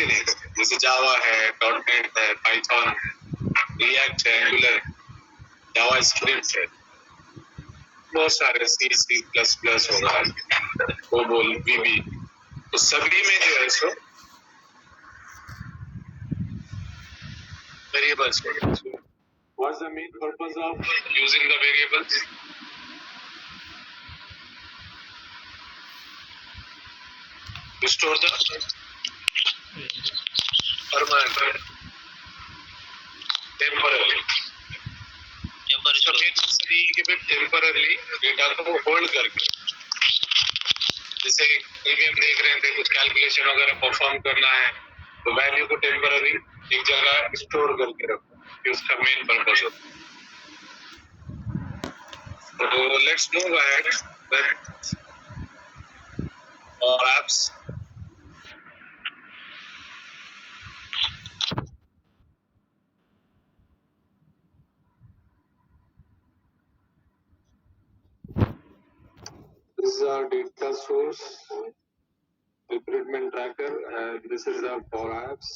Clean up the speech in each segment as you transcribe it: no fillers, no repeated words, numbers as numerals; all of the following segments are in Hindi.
ही नहीं करते, जैसे जावा है, डॉटनेट है, पाइथन है, रिएक्ट है, एंगुलर, जावा स्क्रिप्ट है, बहुत सारे सी प्लस प्लस होगा, कोबोल, वीबी, तो सभी में जो है सो वेरिएबल्स होते हैं. What's the main purpose of using the variables? To store the permanent, temporarily. So temporarily data को होल्ड करके, जैसे कहीं हम देख रहे थे कुछ कैलकुलेशन वगैरह परफॉर्म करना है, तो वैल्यू को टेम्पररी एक जगह स्टोर करके रखो, ये उसका मेन पर्पस होता है. तो लेट्स मूव अहेड विद और apps. This is our data source, recruitment tracker, and this is our Power Apps.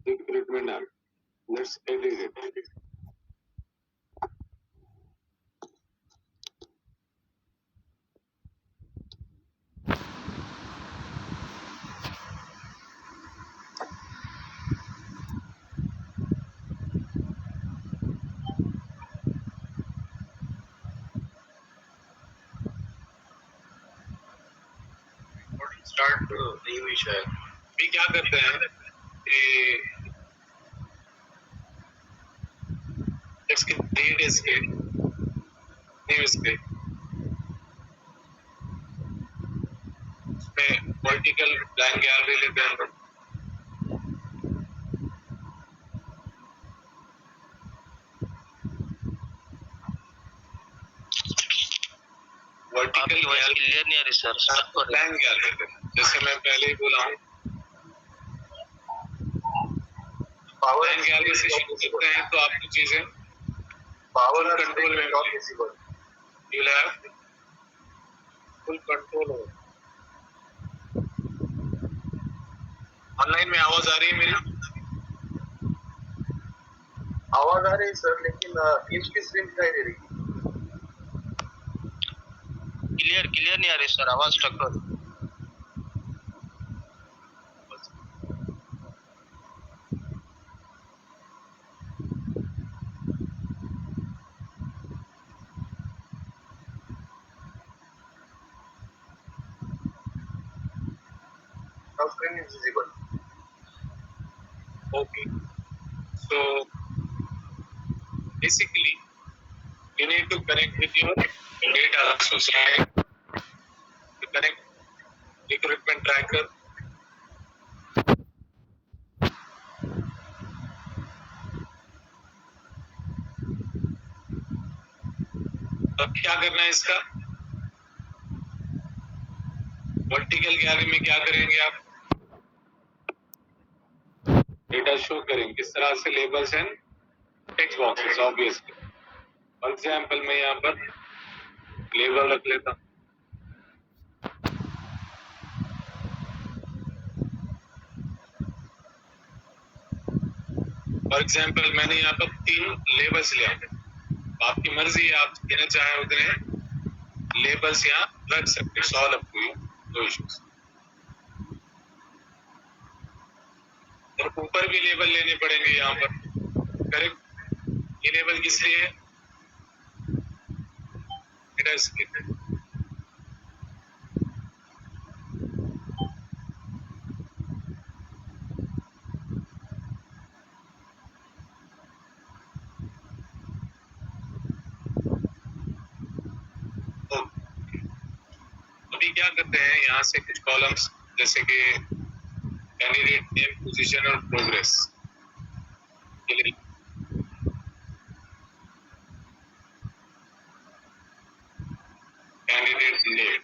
Recruitment app. Let's edit it. Start नहीं हुई शायद. अभी क्या करते हैं कि इसकी डेट इसके न्यू इसके इसमें वर्टिकल ब्लैंक गैलरी लेते हैं हम. वर्टिकल क्लियर नहीं आ रही सर. ब्लैंक गैलरी लेते हैं, जैसे मैं पहले ही बोला हूँ, पावर गैलरी से शुरू करते हैं तो आपको चीजें पावर कंट्रोल में possible, you will have full control हो. ऑनलाइन में आवाज आ रही है मेरी? आवाज आ रही है सर, लेकिन इसकी स्क्रीन दिखाई दे रही है. क्लियर नहीं आ रही सर, आवाज स्टक हो रही है. Now screen is visible. Okay. So basically, you need to connect with your data source. You connect recruitment tracker. अब क्या करना है इसका? वर्टिकल गैलरी में क्या करेंगे आप? डेटा शो करेंगे किस तरह से, labels and text boxes. Obviously for example मैं यहाँ पर लेबल रख लेता हूँ. फॉर एग्जांपल मैंने यहाँ पर 3 लेबल्स लिया है. आपकी मर्जी है, आप देना चाहे उतने लेबल्स यहाँ रख सकते हैं. Solve up to you, no issues. और ऊपर भी लेबल लेने पड़ेंगे यहाँ पर. करेक्ट. ये लेबल किस लिए है? डेटा स्किप है. अभी क्या करते हैं, यहाँ से कुछ कॉलम्स जैसे कि कैंडिडेट नेम, पोजीशन और प्रोग्रेस के लिए candidate name,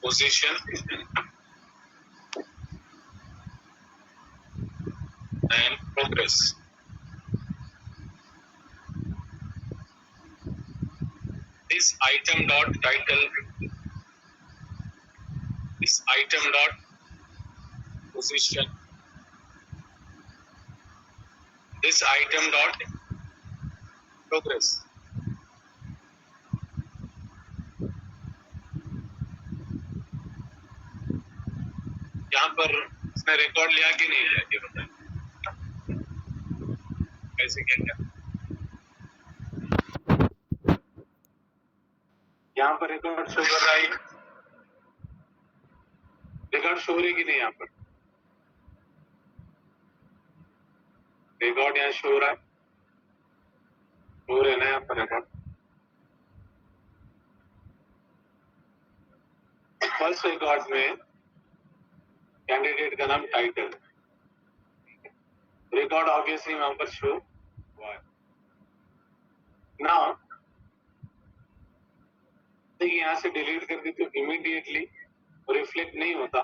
position and progress. this item dot title, this item dot position, this item dot progress. यहाँ पर इसने रिकॉर्ड लिया कि नहीं लिया ये बताएं, कैसे क्या क्या यहाँ पर रिकॉर्ड शो कर रहा है, रिकॉर्ड शो हो रही कि नहीं, यहाँ पर रिकॉर्ड यहाँ शो हो रहा है, हो रहे ना यहाँ पर रिकॉर्ड। फर्स्ट रिकॉर्ड में कैंडिडेट का नाम टाइटल, रिकॉर्ड ऑब्वियसली वहां पर शो हुआ है। नाउ देखिए यहाँ से डिलीट कर दी तो इमीडिएटली रिफ्लेक्ट नहीं होता,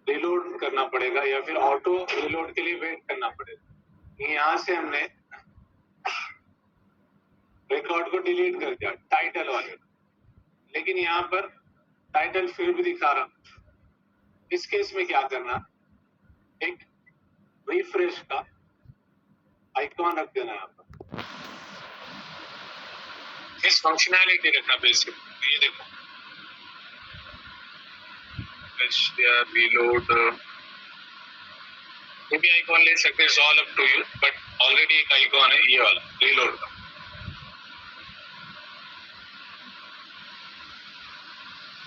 रिलोड करना पड़ेगा या फिर ऑटो रिलोड के लिए वेट करना पड़ेगा। यहाँ से हमने रिकॉर्ड को डिलीट कर दिया टाइटल वाले, लेकिन यहाँ पर टाइटल फिर भी दिखा रहा। इस केस में क्या करना, एक रिफ्रेश का आइकॉन रख देना यहाँ पर, इस फंक्शनैलिटी रखना बेसिक। ये देखो रिलोड ये भी आइकॉन ले सकते हैं, all up to you, but already एक आइकॉन है ये वाला रिलोड का।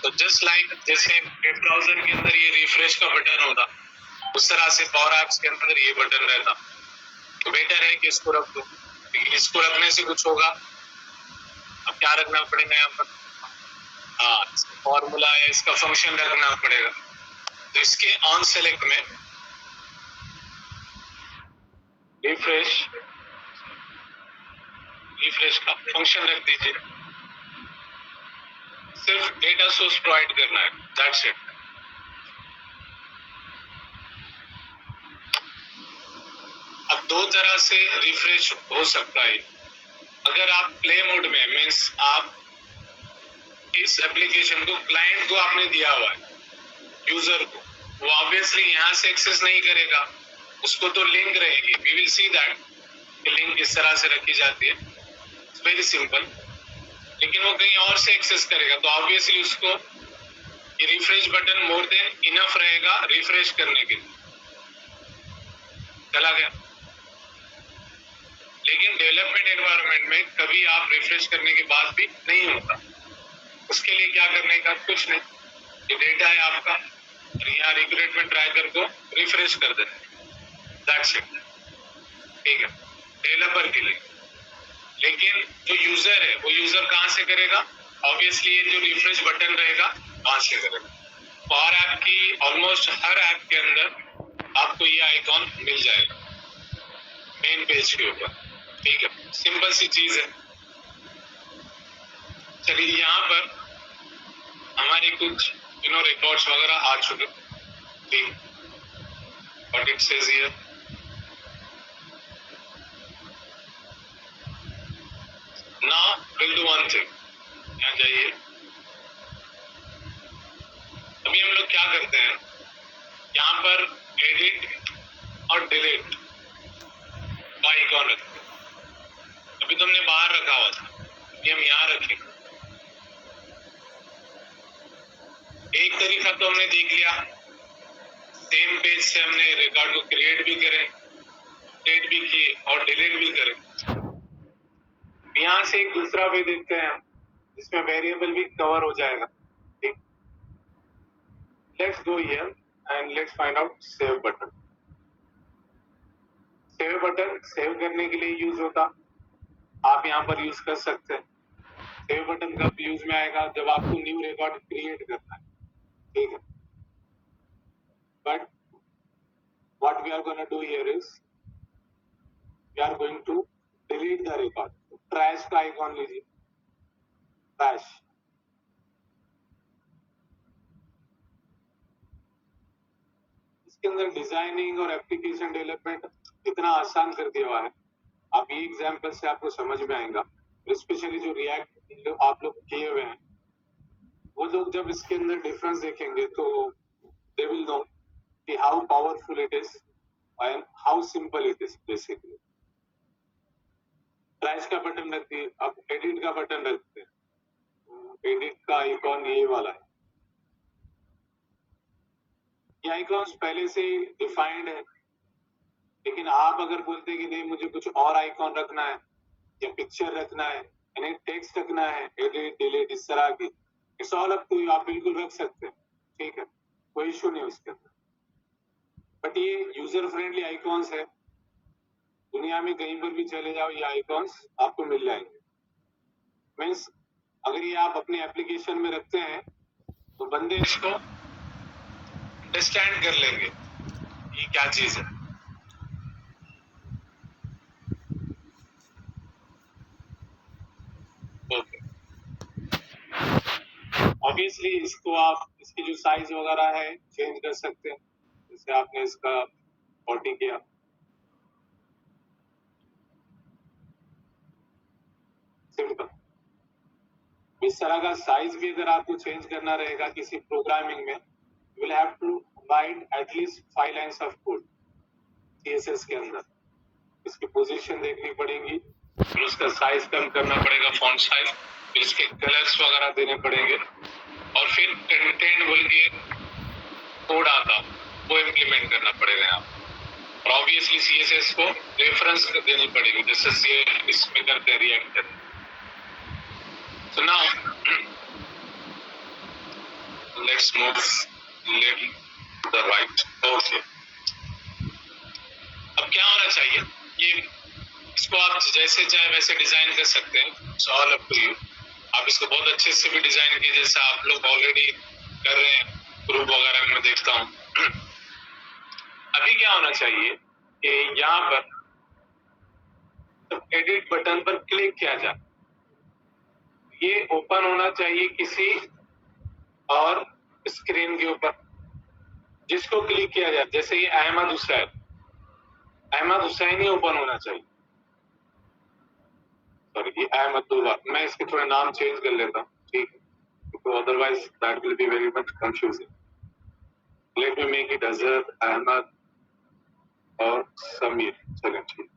तो जस्ट लाइक जैसे वेब ब्राउजर के अंदर ये रिफ्रेश का बटन होता, उस तरह से पावर ऐप्स के अंदर ये बटन रहता। तो बेटर है कि इसको रख दो, इसको रखने से कुछ होगा। अब क्या रखना पड़ेगा यहाँ पर, हाँ फॉर्मूला है, इसका फंक्शन रखना पड़ेगा। तो इसके ऑन सेलेक्ट में रिफ्रेश का फंक्शन रख दीजिए, सिर्फ डेटा सोर्स प्रोवाइड करना है, दैट्स इट। अब दो तरह से रिफ्रेश हो सकता है। अगर आप प्ले मोड में, मीन्स आप इस एप्लीकेशन को क्लाइंट को आपने दिया हुआ है यूजर को, वो ऑब्वियसली यहाँ से एक्सेस नहीं करेगा, उसको तो लिंक रहेगी। वी विल सी दैट कि लिंक इस तरह से रखी जाती है, इट्स वेरी सिंपल। लेकिन वो कहीं और से एक्सेस करेगा तो ऑब्वियसली उसको ये refresh button more than enough रहेगा रिफ्रेश करने के लिए। चला गया। लेकिन डेवलपमेंट एनवायरनमेंट में कभी आप रिफ्रेश करने के बाद भी नहीं होता। उसके लिए क्या करने का, कुछ नहीं, ये डेटा है आपका और यहाँ रिक्रूटमेंट ट्रैकर को रिफ्रेश कर देना, दैट्स इट। ठीक है, डेवलपर के लिए। लेकिन जो यूजर है वो यूजर कहाँ से करेगा, ऑब्वियसली ये जो रिफ्रेश बटन रहेगा वहां से करेगा। पावर ऐप की ऑलमोस्ट हर ऐप के अंदर आपको ये आइकॉन मिल जाएगा मेन पेज के ऊपर। ठीक है, सिंपल सी चीज है। चलिए यहाँ पर हमारे कुछ रिकॉर्ड्स वगैरह आ चुके। ठीक, what it says here, now will do one thing. यहाँ जाइए, अभी हम लोग क्या करते हैं, यहाँ पर एडिट और डिलीट का आइकॉन रखते हैं। अभी तो हमने बाहर रखा हुआ था, अभी हम यहाँ रखेंगे। एक तरीका तो हमने देख लिया, सेम पेज से हमने रिकॉर्ड को क्रिएट भी करें, अपडेट भी किए और डिलीट भी करें। यहाँ से एक दूसरा वे देखते हैं हम, जिसमें वेरिएबल भी कवर हो जाएगा। ठीक, let's go here and let's find out save button. Save button save करने के लिए यूज होता, आप यहाँ पर यूज कर सकते हैं। सेव बटन कब यूज में आएगा, जब आपको न्यू रिकॉर्ड क्रिएट करना है। ठीक है, but what we are going to do here is we are going to delete the record. Trash का आइकॉन लीजिए, trash। इसके अंदर डिजाइनिंग और एप्लीकेशन डेवलपमेंट इतना आसान कर दिया हुआ है, आप ये एग्जाम्पल से आपको समझ में आएगा, स्पेशली जो रिएक्ट आप लोग किए हुए हैं, वो लोग जब इसके अंदर डिफरेंस देखेंगे तो दे विल नो कि how powerful it is and how simple it is. Basically flash का बटन रखते हैं, अब एडिट का बटन रखते हैं, एडिट का आइकॉन ये वाला है। ये आइकॉन्स पहले से डिफाइंड है, लेकिन आप अगर बोलते हैं कि नहीं मुझे कुछ और आइकॉन रखना है या पिक्चर रखना है यानी टेक्स्ट रखना है, एडिट डिलीट इस तरह की, it's all up to you, आप बिल्कुल रख सकते हैं, ठीक है, कोई इशू नहीं उसके अंदर। बट ये यूजर फ्रेंडली आइकॉन्स है, दुनिया में कहीं पर भी चले जाओ ये आइकॉन्स आपको मिल जाएंगे। मीन्स अगर ये आप अपने एप्लीकेशन में रखते हैं तो बंदे इसको अंडरस्टैंड कर लेंगे ये क्या चीज है। ओके, ऑब्वियसली इसको आप इसकी जो साइज वगैरह है चेंज कर सकते हैं, जैसे आपने इसका 40 किया, सिंपल। इस तरह का साइज भी अगर आपको चेंज करना रहेगा किसी प्रोग्रामिंग में, you will have to write at least 5 lines of code CSS के अंदर। इसकी पोजीशन देखनी पड़ेगी, फिर उसका साइज कम करना पड़ेगा, फॉन्ट साइज, फिर इसके कलर्स वगैरह देने पड़ेंगे, और फिर कंटेंट बोल के कोड आता वो इम्प्लीमेंट करना पड़ेगा आप। और ऑब्वियसली सीएसएस को रेफरेंस देनी पड़ेगी, जैसे सी इसमें करते हैं रिएक्ट करते हैं। So now let's move left to the right. Okay. अब क्या होना चाहिए, ये इसको आप जैसे चाहे वैसे डिजाइन कर सकते हैं, It's all up to you. आप इसको बहुत अच्छे से भी डिजाइन कीजिए, जैसा आप लोग ऑलरेडी कर रहे हैं ग्रुप वगैरह में देखता हूँ। अभी क्या होना चाहिए कि यहाँ पर एडिट बटन पर क्लिक किया जाए, ये ओपन होना चाहिए किसी और स्क्रीन के ऊपर, जिसको क्लिक किया जाए, जैसे ये अहमद हुसैन ही ओपन होना चाहिए। सॉरी, ये अहमद दुल्ला, मैं इसके थोड़ा नाम चेंज कर लेता हूँ, ठीक है, तो otherwise that will be very much confusing. Let me make it Azhar, Ahmed और समीर। चलें, ठीक,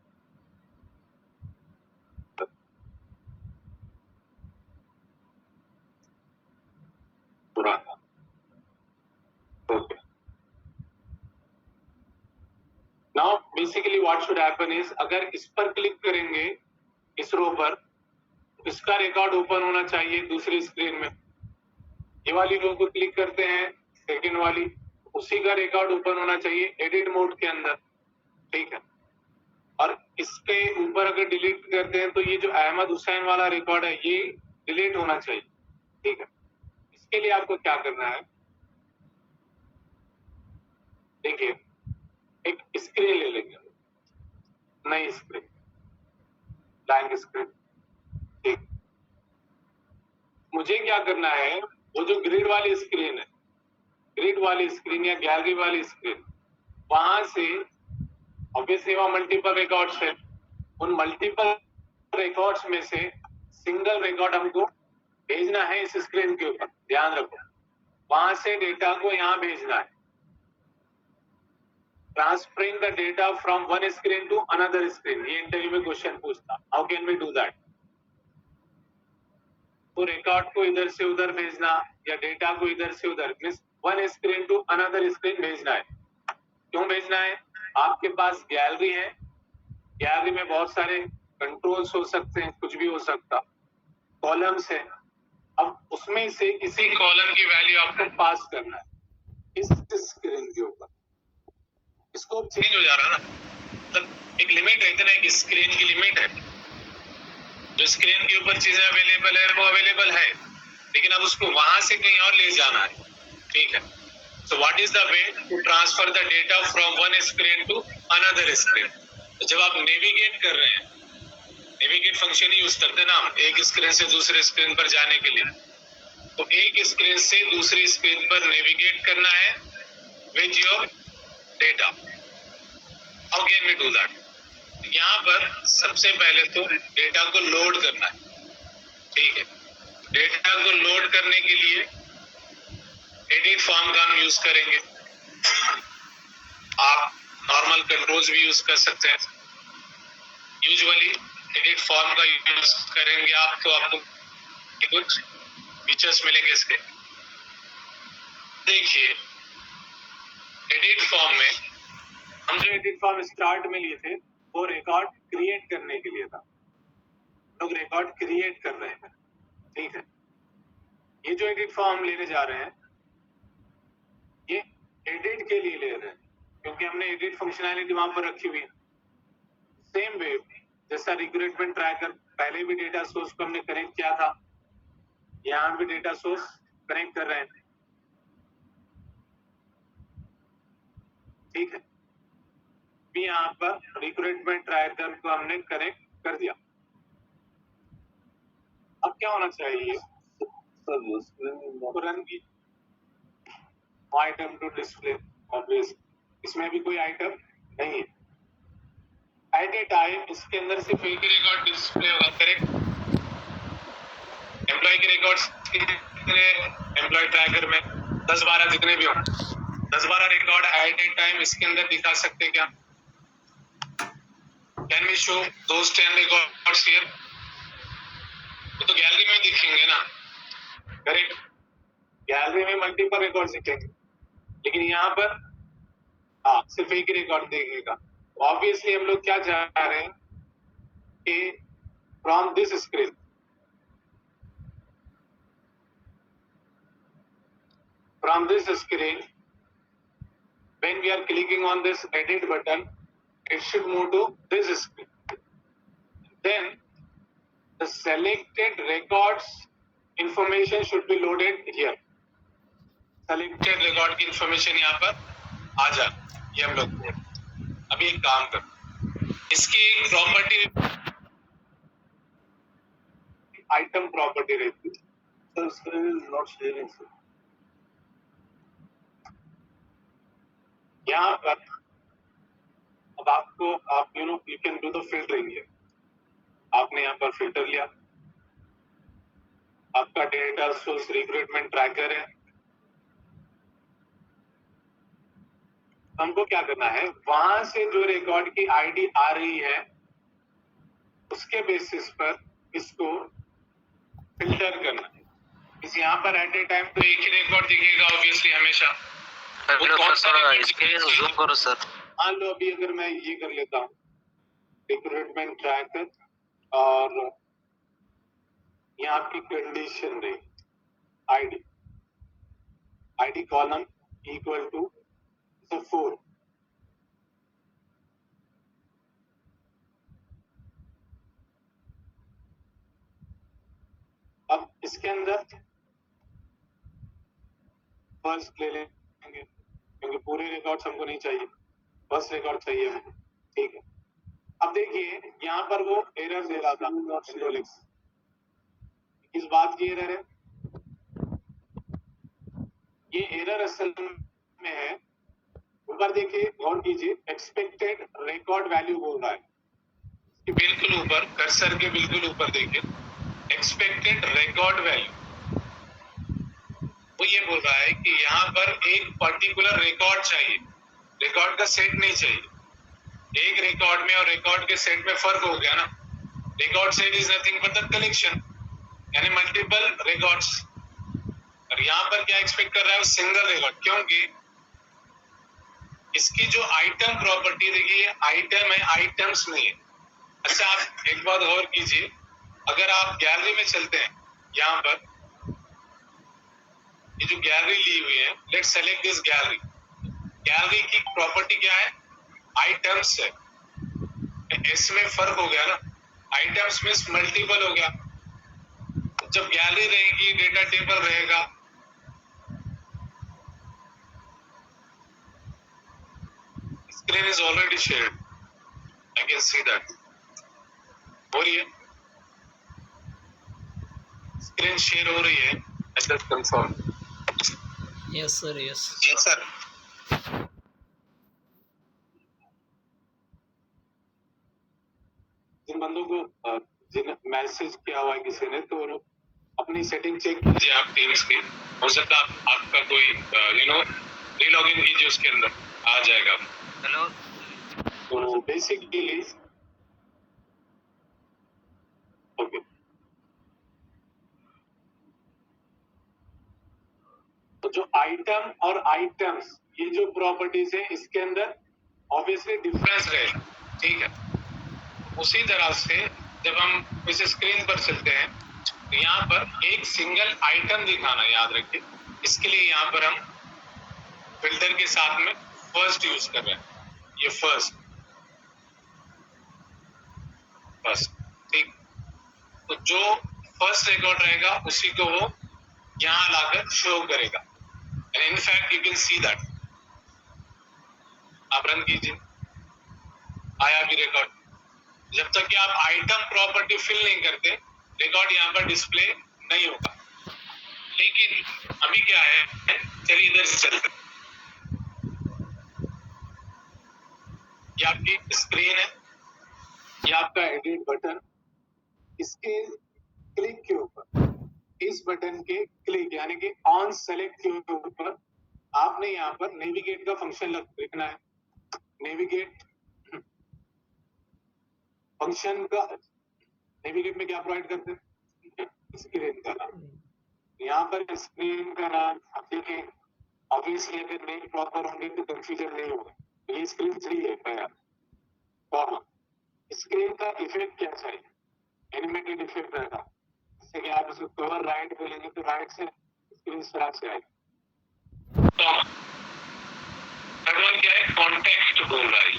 पुराना, okay. Now basically what should happen is, अगर इस पर क्लिक करेंगे इस रो पर, इसका रिकॉर्ड ओपन होना चाहिए दूसरी स्क्रीन में। ये वाली रो को क्लिक करते हैं, सेकंड वाली, उसी का रिकॉर्ड ओपन होना चाहिए एडिट मोड के अंदर, ठीक है। और इसके ऊपर अगर डिलीट करते हैं तो ये जो अहमद हुसैन वाला रिकॉर्ड है ये डिलीट होना चाहिए, ठीक है। इसके लिए आपको क्या करना है, देखिए एक स्क्रीन ले लेंगे, नई स्क्रीन, ब्लैंक स्क्रीन, ठीक। मुझे क्या करना है, वो जो ग्रिड वाली स्क्रीन है, ग्रिड वाली स्क्रीन या गैलरी वाली स्क्रीन, वहां से ऑब्वियसली वहां मल्टीपल रिकॉर्ड्स है, उन मल्टीपल रिकॉर्ड्स में से सिंगल रिकॉर्ड हमको भेजना है इस स्क्रीन के ऊपर, ध्यान रखो, वहां से डेटा को यहां भेजना है, transferring the data from one screen to another screen. ये इंटरव्यू में क्वेश्चन पूछता, how can we do that. तो रिकॉर्ड को इधर से उधर भेजना या डेटा को इधर से उधर, means one screen to another screen भेजना है। क्यों भेजना है, आपके पास गैलरी है, गैलरी में बहुत सारे कंट्रोल्स हो सकते हैं, कुछ भी हो सकता, कॉलम्स है, अब उसमें से किसी कॉलम की वैल्यू आपको पास करना है इस स्क्रीन के ऊपर। स्कोप चेंज हो जा रहा है ना, मतलब एक लिमिट है, इतना एक स्क्रीन की लिमिट है, जो स्क्रीन के ऊपर चीजें अवेलेबल है वो अवेलेबल है, लेकिन अब उसको वहां से कहीं और ले जाना है, ठीक है। So what is the way to transfer the data from one screen to another screen? तो जब आप नेविगेट कर रहे हैं, नेविगेट फंक्शन ही यूज करते हैं ना हम, एक स्क्रीन से दूसरे स्क्रीन पर जाने के लिए, तो एक स्क्रीन से दूसरी स्क्रीन पर नेविगेट करना है with your data. How can we do that, यहाँ पर सबसे पहले तो डेटा को लोड करना है, ठीक है। डेटा को लोड करने के लिए एडिट फॉर्म का हम यूज करेंगे। आप नॉर्मल कंट्रोल्स भी यूज कर सकते हैं। यूजुअली एडिट फॉर्म का यूज करेंगे आप तो आपको कुछ फीचर्स मिलेंगे इसके। देखिए एडिट फॉर्म में हम जो एडिट फॉर्म स्टार्ट में लिए थे वो रिकॉर्ड क्रिएट करने के लिए था। लोग रिकॉर्ड क्रिएट कर रहे हैं, ठीक है। ये जो एडिट फॉर्म लेने जा रहे हैं ये एडिट के लिए ले रहे हैं क्योंकि हमने एडिट फंक्शनैलिटी वहां पर रखी हुई है। सेम वे जैसा रिक्रूटमेंट ट्रैकर पहले भी डेटा सोर्स को हमने कनेक्ट किया था, यहाँ भी डेटा सोर्स कनेक्ट कर रहे हैं, ठीक है। भी यहाँ पर रिक्रूटमेंट ट्रैकर को हमने कनेक्ट कर दिया। अब क्या होना चाहिए, रन की आइटम टू डिस्प्ले, ऑब्वियस इसमें भी कोई आइटम नहीं है। एट ए टाइम इसके अंदर सिर्फ एक ही रिकॉर्ड डिस्प्ले होगा, करेक्ट। एम्प्लॉय के रिकॉर्ड्स कितने एम्प्लॉय ट्रैकर में 10-12 जितने भी हो 10-12 रिकॉर्ड एट ए टाइम इसके अंदर दिखा सकते हैं क्या? Can we show those 10 records here? तो गैलरी में दिखेंगे ना, करेक्ट। गैलरी में मल्टीपल रिकॉर्ड्स दिखेंगे लेकिन यहाँ पर हाँ सिर्फ एक ही रिकॉर्ड दिखेगा। ऑब्वियसली हम लोग क्या चाह रहे हैं कि from this screen when we are clicking on this edit button it should move to this screen, then the selected records information should be loaded here। selected record की information यहाँ पर आ जा, ये हम लोग अभी एक काम कर, इसकी प्रॉपर्टी आइटम प्रॉपर्टी रहती है। So screen is not sharing sir। यहाँ पर अब आपको आप you can do the filtering है। आपने यहाँ पर फिल्टर लिया, आपका डेटा सोर्स रिक्रूटमेंट ट्रैकर है। हमको क्या करना है, वहां से जो रिकॉर्ड की आईडी आ रही है उसके बेसिस पर इसको फिल्टर करना है। इस यहाँ पर एट ए टाइम तो एक ही रिकॉर्ड दिखेगा ऑब्वियसली हमेशा। स्क्रीन जूम करो सर। मान लो अभी अगर मैं ये कर लेता हूँ रिक्रूटमेंट ट्रैकर और यहाँ की कंडीशन रही आईडी कॉलम इक्वल टू 4। अब इसके अंदर फर्स्ट ले लेंगे क्योंकि पूरे रिकॉर्ड्स हमको नहीं चाहिए, फर्स्ट रिकॉर्ड चाहिए हमको, ठीक है। अब देखिए यहाँ पर वो एरर दे रहा था, किस बात की एरर है? ये एरर असल में है, ऊपर देखिए गौर कीजिए, एक्सपेक्टेड रिकॉर्ड वैल्यू बोल रहा है बिल्कुल ऊपर, कर्सर के बिल्कुल ऊपर देखिए एक्सपेक्टेड रिकॉर्ड वैल्यू। वो ये बोल रहा है कि यहाँ पर एक पर्टिकुलर रिकॉर्ड चाहिए, रिकॉर्ड का सेट नहीं चाहिए। एक रिकॉर्ड में और रिकॉर्ड के सेट में फर्क हो गया ना। Record set is nothing but the collection, यानी मल्टीपल रिकॉर्ड्स। और यहाँ पर क्या एक्सपेक्ट कर रहा है, सिंगल रिकॉर्ड, क्योंकि इसकी जो आइटम प्रॉपर्टी देखिए आइटम है, आइटम्स नहीं है। अच्छा आप एक बात गौर कीजिए, अगर आप गैलरी में चलते हैं, यहाँ पर ये जो गैलरी ली हुई है, let's select this gallery. Gallery की प्रॉपर्टी क्या है, आइटम्स है। इसमें फर्क हो गया ना, आइटम्स मींस मल्टीपल हो गया। जब गैलरी रहेगी डेटा टेबल रहेगा। Screen is already shared, I can see that. हो रही है, स्क्रीन शेयर हो रही है, I just confirm. Yes sir, yes sir. जिन बंदों को जिन मैसेज किया हुआ है किसी ने, तो वो अपनी सेटिंग चेक कीजिए आप टीम्स की। हो सकता है आपका कोई रीलॉगिन कीजिए, उसके अंदर आ जाएगा। हेलो। तो बेसिकली ओके, तो जो आइटम और आइटम्स, ये जो प्रॉपर्टीज है, इसके अंदर ऑब्वियसली डिफरेंस रहेगा, ठीक है। उसी तरह से जब हम इस स्क्रीन पर चलते हैं तो यहाँ पर एक सिंगल आइटम दिखाना याद रखिए। इसके लिए यहाँ पर हम फिल्टर के साथ में फर्स्ट यूज कर रहे हैं, ये फर्स्ट, ठीक। तो जो फर्स्ट रिकॉर्ड रहेगा उसी को वो यहाँ लाकर शो करेगा। And in fact you can see that. आप रन कीजिए, आया भी रिकॉर्ड। जब तक कि आप आइटम प्रॉपर्टी फिल नहीं करते, रिकॉर्ड यहाँ पर डिस्प्ले नहीं होगा। लेकिन अभी क्या है, चलिए इधर से चलते। ये आपकी स्क्रीन है, ये आपका एडिट बटन। इसके क्लिक के ऊपर, इस बटन के क्लिक यानी कि ऑन सेलेक्ट के ऊपर आपने यहाँ पर नेविगेट का फंक्शन लिखना है। नेविगेट फंक्शन का, नेविगेट में क्या प्रोवाइड करते हैं, स्क्रीन का नाम। यहाँ पर स्क्रीन का नाम देखिए, ऑब्वियसली अगर नेम प्रॉपर होंगे तो कंफ्यूजन नहीं होगा। ये स्क्रीन 3 है पहला कॉमा। स्क्रीन का इफेक्ट क्या चाहिए, एनिमेटेड इफेक्ट रहेगा, जैसे कि आप उसको कवर राइट पे लेंगे तो राइट से स्क्रीन इस तरह से आएगी। थर्ड वन क्या है, कॉन्टेक्स्ट बोल रहा है।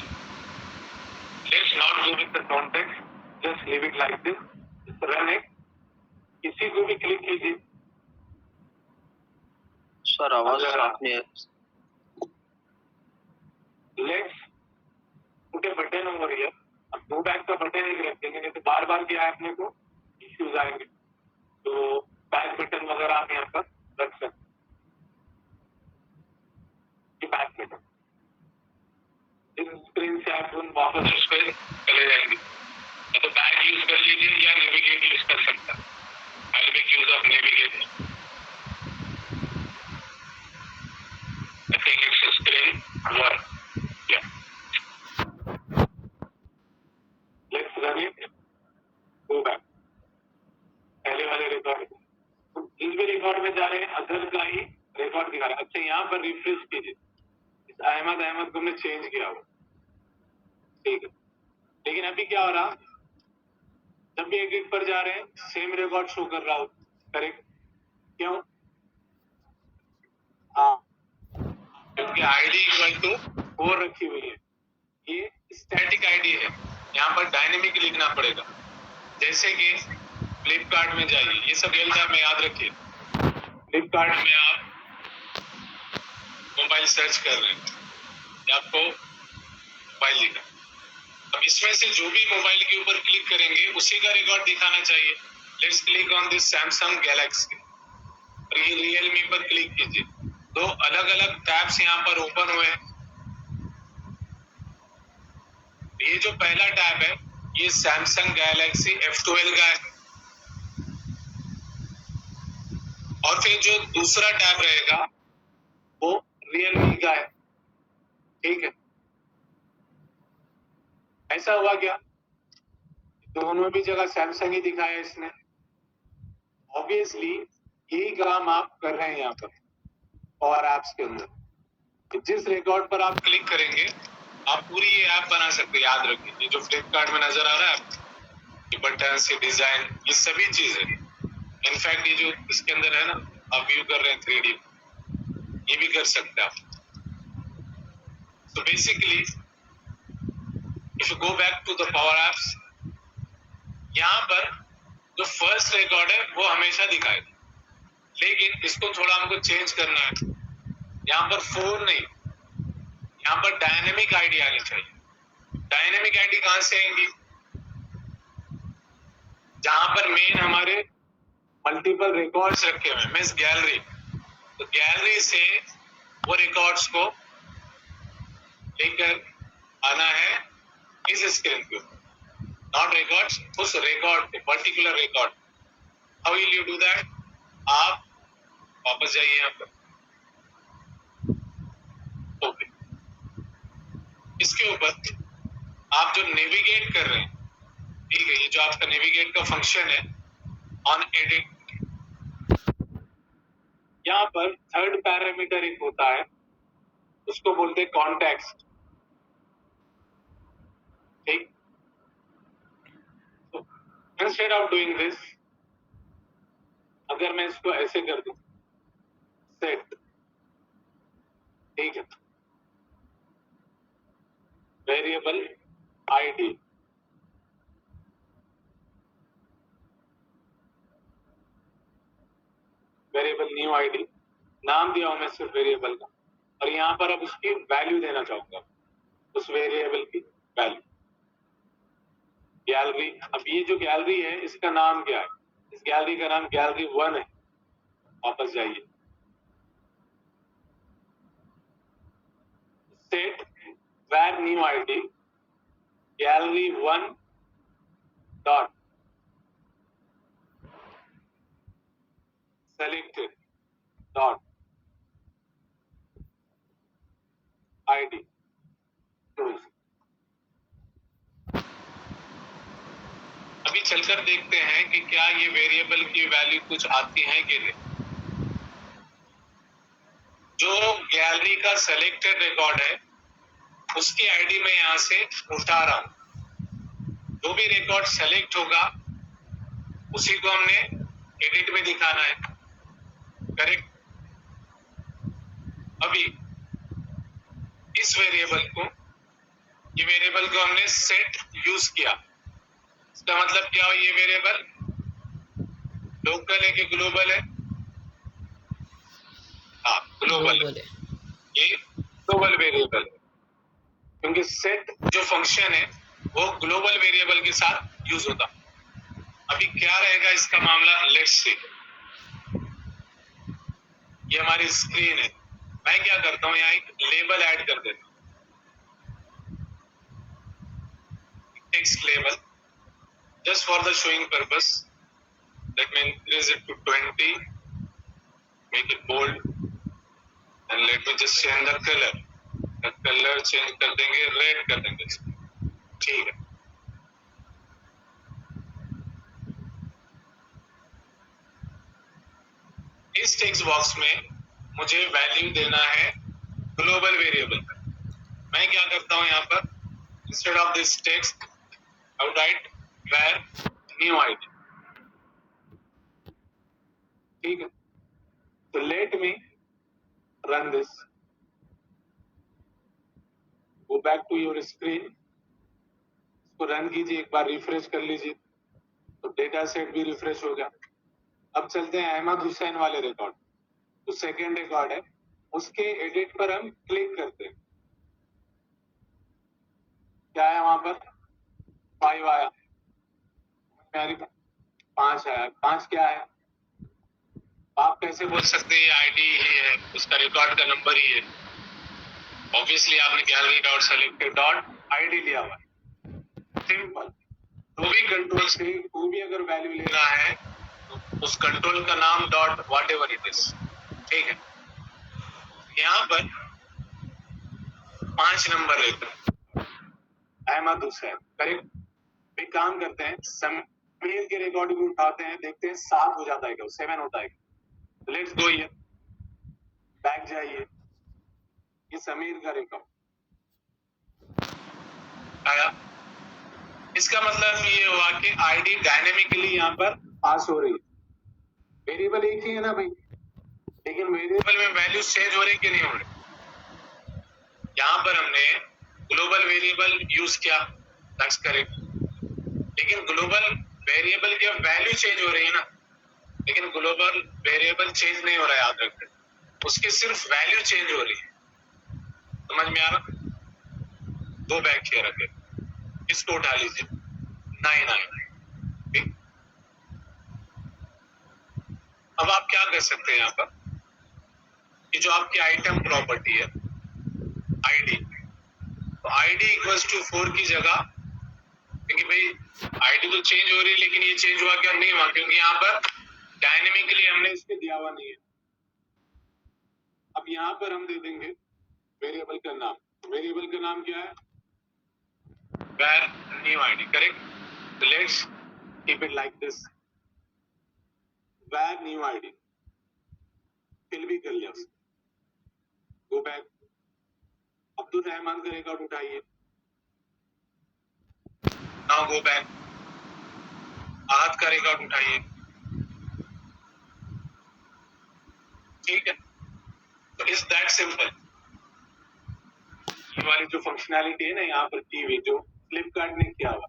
Let's not go with the context, just leave it like this, run it. किसी को भी क्लिक कीजिए। सर आवाज आपने let's put A button over here. अब गो बैक का बटन एक रख देंगे, नहीं तो बार बार क्या है अपने को इश्यूज आएंगे। तो बैक बटन वगैरह आप यहाँ पर रख सकते हैं। बैक बटन, इस स्क्रीन से आप वापस उस पर चले जाएंगे। तो बैक यूज कर लीजिए या नेविगेट यूज कर सकता है। I make use of navigate. I think it's screen 1। या let's run it, go back पहले वाले रिकॉर्ड। जिस भी रिकॉर्ड में जा रहे हैं अदर का ही रिकॉर्ड दिखा रहा है। अच्छा, यहाँ पर रिफ्रेश कीजिए। इस अहमद को हमने चेंज किया हुआ, ठीक है। लेकिन अभी क्या हो रहा, जब भी एडिट पर जा रहे हैं सेम रिकॉर्ड शो कर रहा हो, करेक्ट? क्यों? हाँ, क्योंकि आईडी इक्वल टू 4 रखी हुई है। ये स्टैटिक आईडी है, यहाँ पर डायनेमिक लिखना पड़ेगा। जैसे कि फ्लिपकार्ट में जाइए, ये सब रियल टाइम में याद रखिए। फ्लिपकार्ट में आप मोबाइल सर्च कर रहे हैं, आपको मोबाइल दिखा। अब इसमें से जो भी मोबाइल के ऊपर क्लिक करेंगे उसी का रिकॉर्ड दिखाना चाहिए। Let's click on this Samsung Galaxy, ये रियलमी पर क्लिक कीजिए। दो अलग अलग टैब्स यहाँ पर ओपन हुए हैं। ये जो पहला टैब है ये सैमसंग गैलेक्सी F12 का है, और फिर जो दूसरा टैब रहेगा वो रियलमी का है, ठीक है। ऐसा हुआ क्या, दोनों भी जगह सैमसंग ही दिखाया इसने। ऑब्वियसली यही काम आप कर रहे हैं यहाँ पर और ऐप्स के अंदर। जिस रिकॉर्ड पर आप क्लिक करेंगे आप पूरी ये ऐप बना सकते हैं। याद रखिए, ये जो फ्लिपकार्ट में नजर आ रहा है, ये बटन से डिजाइन, ये सभी चीजें, इनफैक्ट ये जो इसके अंदर है ना, आप व्यू कर रहे हैं 3D, ये भी कर सकते हैं आप। तो basically if you go back to the power apps, यहाँ पर जो फर्स्ट रिकॉर्ड है वो हमेशा दिखाएगा, लेकिन इसको थोड़ा हमको चेंज करना है। यहाँ पर 4 नहीं, यहाँ पर डायनेमिक आईडी आनी चाहिए। डायनेमिक आईडी कहां से आएंगी, जहां पर मेन हमारे मल्टीपल रिकॉर्ड्स रखे हुए हैं, मींस गैलरी। तो गैलरी से वो रिकॉर्ड्स को लेकर आना है इस स्क्रीन के ऊपर। नॉट रिकॉर्ड्स, उस रिकॉर्ड को, particular record. How will you do that? आप वापस जाइए यहाँ पर, ओके। इसके ऊपर आप जो नेविगेट कर रहे हैं, ठीक है, ये जो आपका नेविगेट का फंक्शन है ऑन एडिट, यहाँ पर थर्ड पैरामीटर एक होता है, उसको बोलते हैं कॉन्टेक्स्ट, ठीक। तो इंस्टेड ऑफ डूइंग दिस, अगर मैं इसको ऐसे कर दूं, सेट, ठीक है, variable ID, variable new ID, नाम दिया हूं मैं सिर्फ वेरिएबल का, और यहाँ पर अब उसकी वैल्यू देना चाहूंगा, उस वेरिएबल की वैल्यू। गैलरी, अब ये जो गैलरी है इसका नाम क्या है? इस गैलरी का नाम गैलरी 1 है। वापस जाइए, set var new id gallery 1 dot selected dot id close। अभी चलकर देखते हैं कि क्या ये वेरिएबल की वैल्यू कुछ आती है कि नहीं। जो गैलरी का सेलेक्टेड रिकॉर्ड है उसकी आईडी मैं यहां से उठा रहा हूं। जो भी रिकॉर्ड सेलेक्ट होगा उसी को हमने एडिट में दिखाना है, करेक्ट। अभी इस वेरिएबल को, ये वेरिएबल को हमने सेट यूज किया, इसका मतलब क्या हो, ये वेरिएबल लोकल है कि ग्लोबल है? हाँ, ग्लोबल है। ये ग्लोबल वेरिएबल है, क्योंकि सेट जो फंक्शन है वो ग्लोबल वेरिएबल के साथ यूज होता। अभी क्या रहेगा इसका मामला, लेट्स सी। ये हमारी स्क्रीन है, मैं क्या करता हूं, यहाँ एक लेबल ऐड कर देता हूं, text label, just for the showing purpose. Let me increase it to 20, make it bold, and let me just change the color. The color change कर देंगे, रेड कर देंगे, ठीक है। इस टेक्स्ट बॉक्स में मुझे वैल्यू देना है ग्लोबल वेरिएबल का। मैं क्या करता हूं यहाँ पर, instead of this text I would write var new id, ठीक है। तो let me run this, go back to your screen, इसको रन कीजिए, एक बार रिफ्रेश कर लीजिए, तो डेटा सेट भी रिफ्रेश हो गया। अब चलते हैं अहमद हुसैन वाले रिकॉर्ड, तो सेकेंड रिकॉर्ड है, उसके एडिट पर हम क्लिक करते हैं। क्या है वहां पर, 5 आया, 5 आया, 5 क्या है? आप कैसे बोल सकते हैं ये आईडी ही है, उसका रिकॉर्ड का नंबर ही है। ऑब्वियसली आपने gallery dot selected dot ID लिया हुआ है, सिंपल। तो भी कंट्रोल से कोई भी अगर वैल्यू लेना है तो उस कंट्रोल का नाम dot what ever it is, ठीक है। यहाँ पर 5 नंबर लेते अहमद हुसैन, करेक्ट। एक काम करते हैं, समीर के रिकॉर्ड भी उठाते हैं, देखते हैं 7 हो जाता है क्या, 7 होता है। लेट्स गो हियर, बैक जाइए, ये समीर का रिकॉर्ड आया। इसका मतलब ये हुआ कि आईडी डायनेमिकली यहाँ पर पास हो रही है। वेरिएबल एक ही है ना भाई, लेकिन वेरिएबल में वैल्यू चेंज हो रही कि नहीं हो रही। यहाँ पर हमने ग्लोबल वेरिएबल यूज किया, दैट्स करेक्ट, लेकिन ग्लोबल वेरिएबल की वैल्यू चेंज हो रही है ना, लेकिन ग्लोबल वेरिएबल चेंज नहीं हो रहा है, याद रखते, उसकी सिर्फ वैल्यू चेंज हो रही है। समझ में आ रहा? दो बैक हियर अगेन, इसको उठा लीजिए, 9 9। अब आप क्या कर सकते हैं यहाँ पर, ये जो आपकी आइटम प्रॉपर्टी है आईडी, तो आईडी इक्वल्स टू 4 की जगह क्योंकि भाई आईडी तो चेंज हो रही है, लेकिन ये चेंज हुआ क्या? नहीं हुआ, क्योंकि यहाँ पर डायनेमिकली हमने इसके दिया हुआ नहीं है। अब यहाँ पर हम दे देंगे वेरिएबल का नाम। वेरिएबल का नाम क्या है? var new id, correct? So let's keep it like this, var new id, fill भी कर लिया। गो बैक, अब्दुल रहमान का रिकॉर्ड उठाइए, नाउ गो बैक, आहत का रिकॉर्ड उठाइए, ठीक है? तो इज दैट सिंपल। ये वाली जो फंक्शनैलिटी है ना यहाँ पर की हुई, जो फ्लिपकार्ट ने किया हुआ,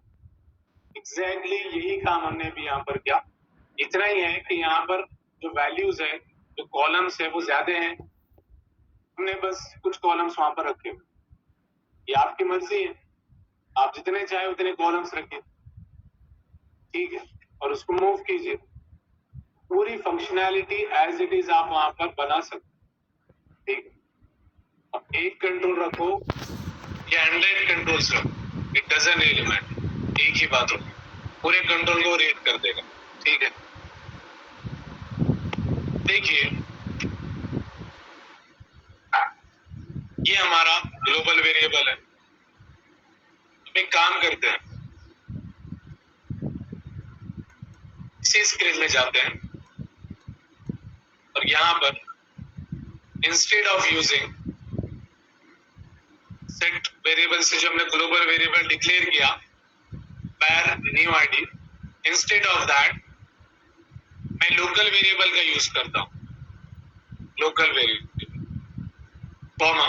एग्जैक्टली यही काम हमने भी यहाँ पर किया। इतना ही है कि यहाँ पर जो वैल्यूज है, जो कॉलम्स है, वो ज्यादा हैं, हमने बस कुछ कॉलम्स वहां पर रखे हुए। ये आपकी मर्जी है, आप जितने चाहे उतने कॉलम्स रखिए, ठीक है? और उसको मूव कीजिए, पूरी फंक्शनैलिटी एज इट इज आप वहां पर बना सकते, ठीक है? अब एक कंट्रोल रखो या 100 कंट्रोल्स रखो, इट डजंट रियली मैटर, एक ही बात होगी, पूरे कंट्रोल को रेट कर देगा, ठीक है? देखिए, ये हमारा ग्लोबल वेरिएबल है। अब एक काम करते हैं, इसी स्क्रीन में जाते हैं और यहाँ पर instead of using set variable से जो हमने ग्लोबल वेरिएबल डिक्लेयर किया var new id, instead of that मैं लोकल वेरिएबल का यूज करता हूं, लोकल वेरिएबल कॉमा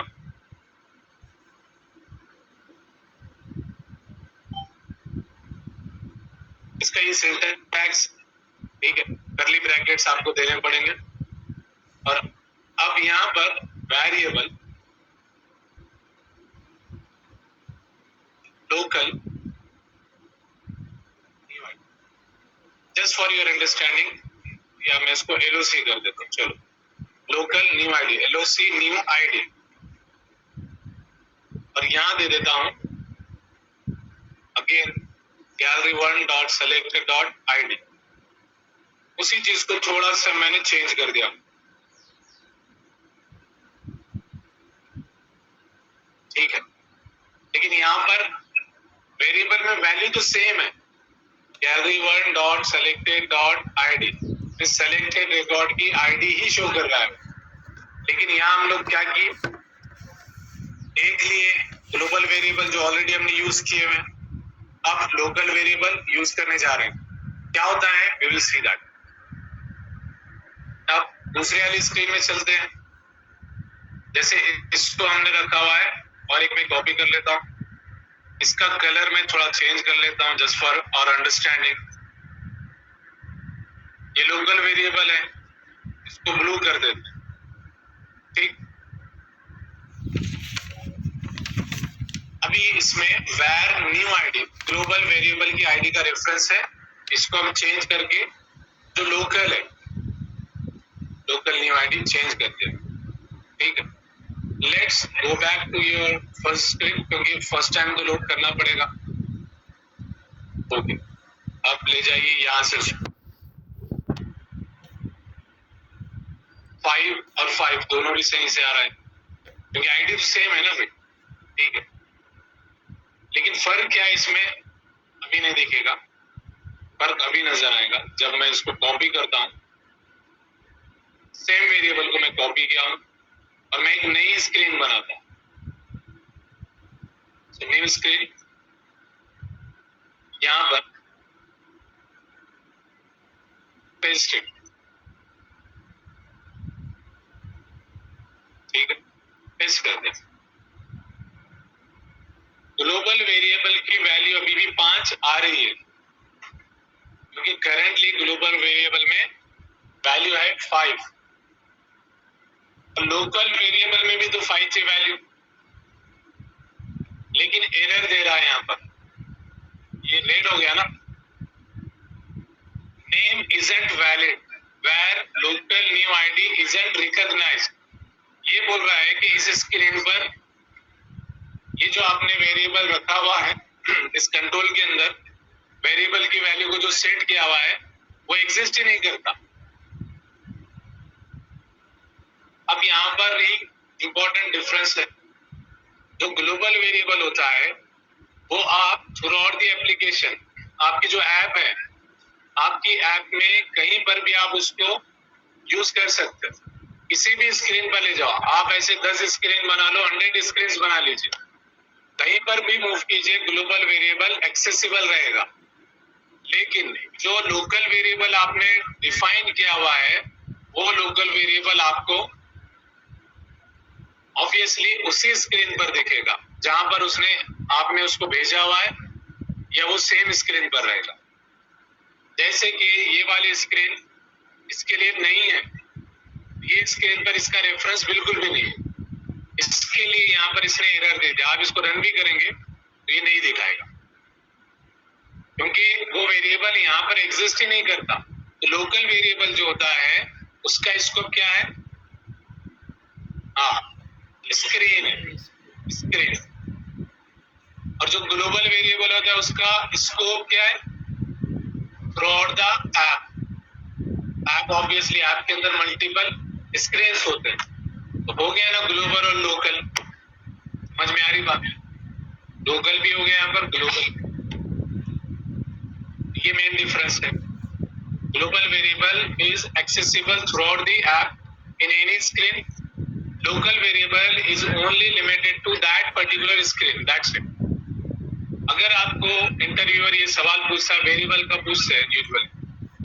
इसका ये सिंटैक्स, ठीक है? कर्ली ब्रैकेट्स आपको देने पड़ेंगे और अब यहाँ पर variable local, just for your understanding, या मैं इसको LOC कर देता हूँ, चलो, local new ID, LOC new ID, और यहाँ दे देता हूँ again gallery 1 dot selected dot ID. उसी चीज को थोड़ा सा मैंने चेंज कर दिया, ठीक है? लेकिन यहाँ पर वेरिएबल में वैल्यू तो सेम है, gallery 1 dot selected dot ID, इस सेलेक्टेड रिकॉर्ड की आईडी ही शो कर रहा है। लेकिन यहाँ हम लोग क्या किए, एक लिए ग्लोबल वेरिएबल जो ऑलरेडी हमने यूज किए हुए, अब लोकल वेरिएबल यूज करने जा रहे हैं। क्या होता है, वी विल सी दैट। अब दूसरे वाली स्क्रीन में चलते हैं। जैसे इसको हमने रखा हुआ है और एक मैं कॉपी कर लेता हूँ, इसका कलर मैं थोड़ा चेंज कर लेता हूँ जस्ट फॉर और अंडरस्टैंडिंग। ये लोकल वेरिएबल है, इसको ब्लू कर देते हैं, ठीक? अभी इसमें var new id global variable की आईडी का रेफरेंस है, इसको हम चेंज करके जो लोकल है, लोकल न्यू आईडी चेंज करते हैं, ठीक है? Let's go back to your first screen, क्योंकि फर्स्ट टाइम तो लोड करना पड़ेगा। ओके, अब ले जाइए यहाँ से 5 और 5 दोनों भी सही से आ रहा है, क्योंकि आईडी तो सेम है ना भाई, ठीक है? लेकिन फर्क क्या है इसमें अभी नहीं दिखेगा, फर्क अभी नजर आएगा जब मैं इसको कॉपी करता हूँ। सेम वेरिएबल को मैं कॉपी किया हूँ और मैं एक नई स्क्रीन बनाता हूँ, न्यू स्क्रीन, यहाँ पर पेस्ट इट, ठीक है? पेस्ट कर दें। ग्लोबल वेरिएबल की वैल्यू अभी भी 5 आ रही है, क्योंकि करंटली ग्लोबल वेरिएबल में वैल्यू है 5, लोकल वेरिएबल में भी तो 5 है वैल्यू, लेकिन एरर दे रहा है यहाँ पर, ये रेड हो गया ना, name isn't valid where local new ID isn't recognised. ये बोल रहा है कि इस स्क्रीन पर ये जो आपने वेरिएबल रखा हुआ है इस कंट्रोल के अंदर, वेरिएबल की वैल्यू को जो सेट किया हुआ है वो एग्जिस्ट ही नहीं करता। अब यहाँ पर एक इंपॉर्टेंट डिफरेंस है, जो ग्लोबल वेरिएबल होता है वो आप थ्रू आउट द एप्लीकेशन, आपकी जो ऐप है, आपकी ऐप में कहीं पर भी आप उसको यूज कर सकते हैं। किसी भी स्क्रीन पर ले जाओ, आप ऐसे 10 स्क्रीन बना लो, 100 स्क्रीन बना लीजिए, कहीं पर भी मूव कीजिए, ग्लोबल वेरिएबल एक्सेसिबल रहेगा। लेकिन जो लोकल वेरिएबल आपने डिफाइन किया हुआ है वो लोकल वेरिएबल आपको ऑब्वियसली उसी स्क्रीन पर दिखेगा जहां पर आपने उसको भेजा हुआ है, या वो सेम स्क्रीन पर रहेगा। जैसे कि ये वाली स्क्रीन इसके लिए नहीं है, ये स्क्रीन पर इसका रेफरेंस बिल्कुल भी नहीं है, इसके लिए यहाँ पर इसने एरर दे दिया। आप इसको रन भी करेंगे तो ये नहीं दिखाएगा, क्योंकि वो वेरिएबल यहाँ पर एग्जिस्ट ही नहीं करता। तो लोकल वेरिएबल जो होता है उसका स्कोप क्या है? हाँ, स्क्रीन है, स्क्रीन। और जो ग्लोबल वेरिएबल होता है उसका स्कोप क्या है? Through out the app obviously app के अंदर मल्टीपल स्क्रीन होते हैं, तो हो गया ना ग्लोबल और लोकल। समझ में आ रही बात? लोकल भी हो गया यहाँ पर, ग्लोबल। ये मेन डिफरेंस है। Global variable is accessible throughout the app in any screen, local variable is only limited to that particular screen, that's it. अगर आपको इंटरव्यूअर ये सवाल पूछता है, वेरिएबल का पूछता है यूजुअली,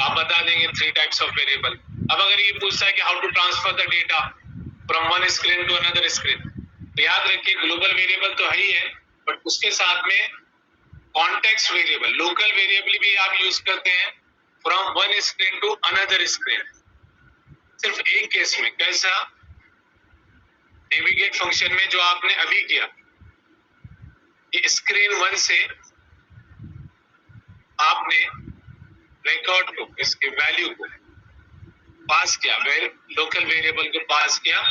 आप बता देंगे 3 टाइप्स ऑफ वेरिएबल। अब अगर ये पूछता है कि how to transfer the data from one screen to another screen, तो याद रखिए ग्लोबल वेरिएबल तो है ही है, बट उसके साथ में कॉन्टेक्स्ट वेरिएबल, लोकल वेरिएबल भी आप यूज करते हैं from one screen to another screen. सिर्फ एक केस में, कैसा? नेविगेट फंक्शन में जो आपने अभी किया, ये स्क्रीन 1 से आपने रिकॉर्ड को, इसके वैल्यू को पास किया, लोकल वेरिएबल को पास किया,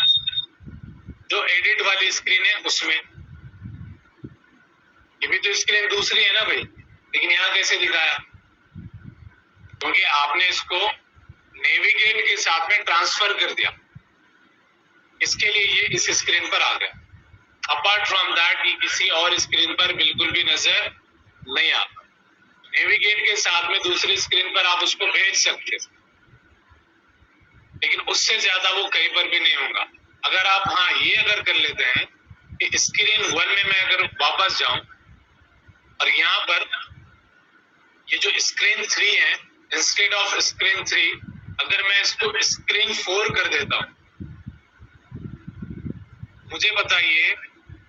जो एडिट वाली स्क्रीन है उसमें। ये भी तो स्क्रीन दूसरी है ना भाई, लेकिन यहाँ कैसे दिखाया? क्योंकि आपने इसको नेविगेट के साथ में ट्रांसफर कर दिया, इसके लिए ये इस स्क्रीन पर आ गया। अपार्ट फ्रॉम दैट ये किसी और स्क्रीन पर बिल्कुल भी नजर नहीं आता। नेविगेट के साथ में दूसरी स्क्रीन पर आप उसको भेज सकते, लेकिन उससे ज्यादा वो कहीं पर भी नहीं होगा। अगर आप ये अगर कर लेते हैं कि स्क्रीन 1 में मैं अगर वापस जाऊं और यहाँ पर ये जो स्क्रीन 3 है, इंस्टेड ऑफ स्क्रीन 3 अगर मैं इसको स्क्रीन 4 कर देता हूं, मुझे बताइए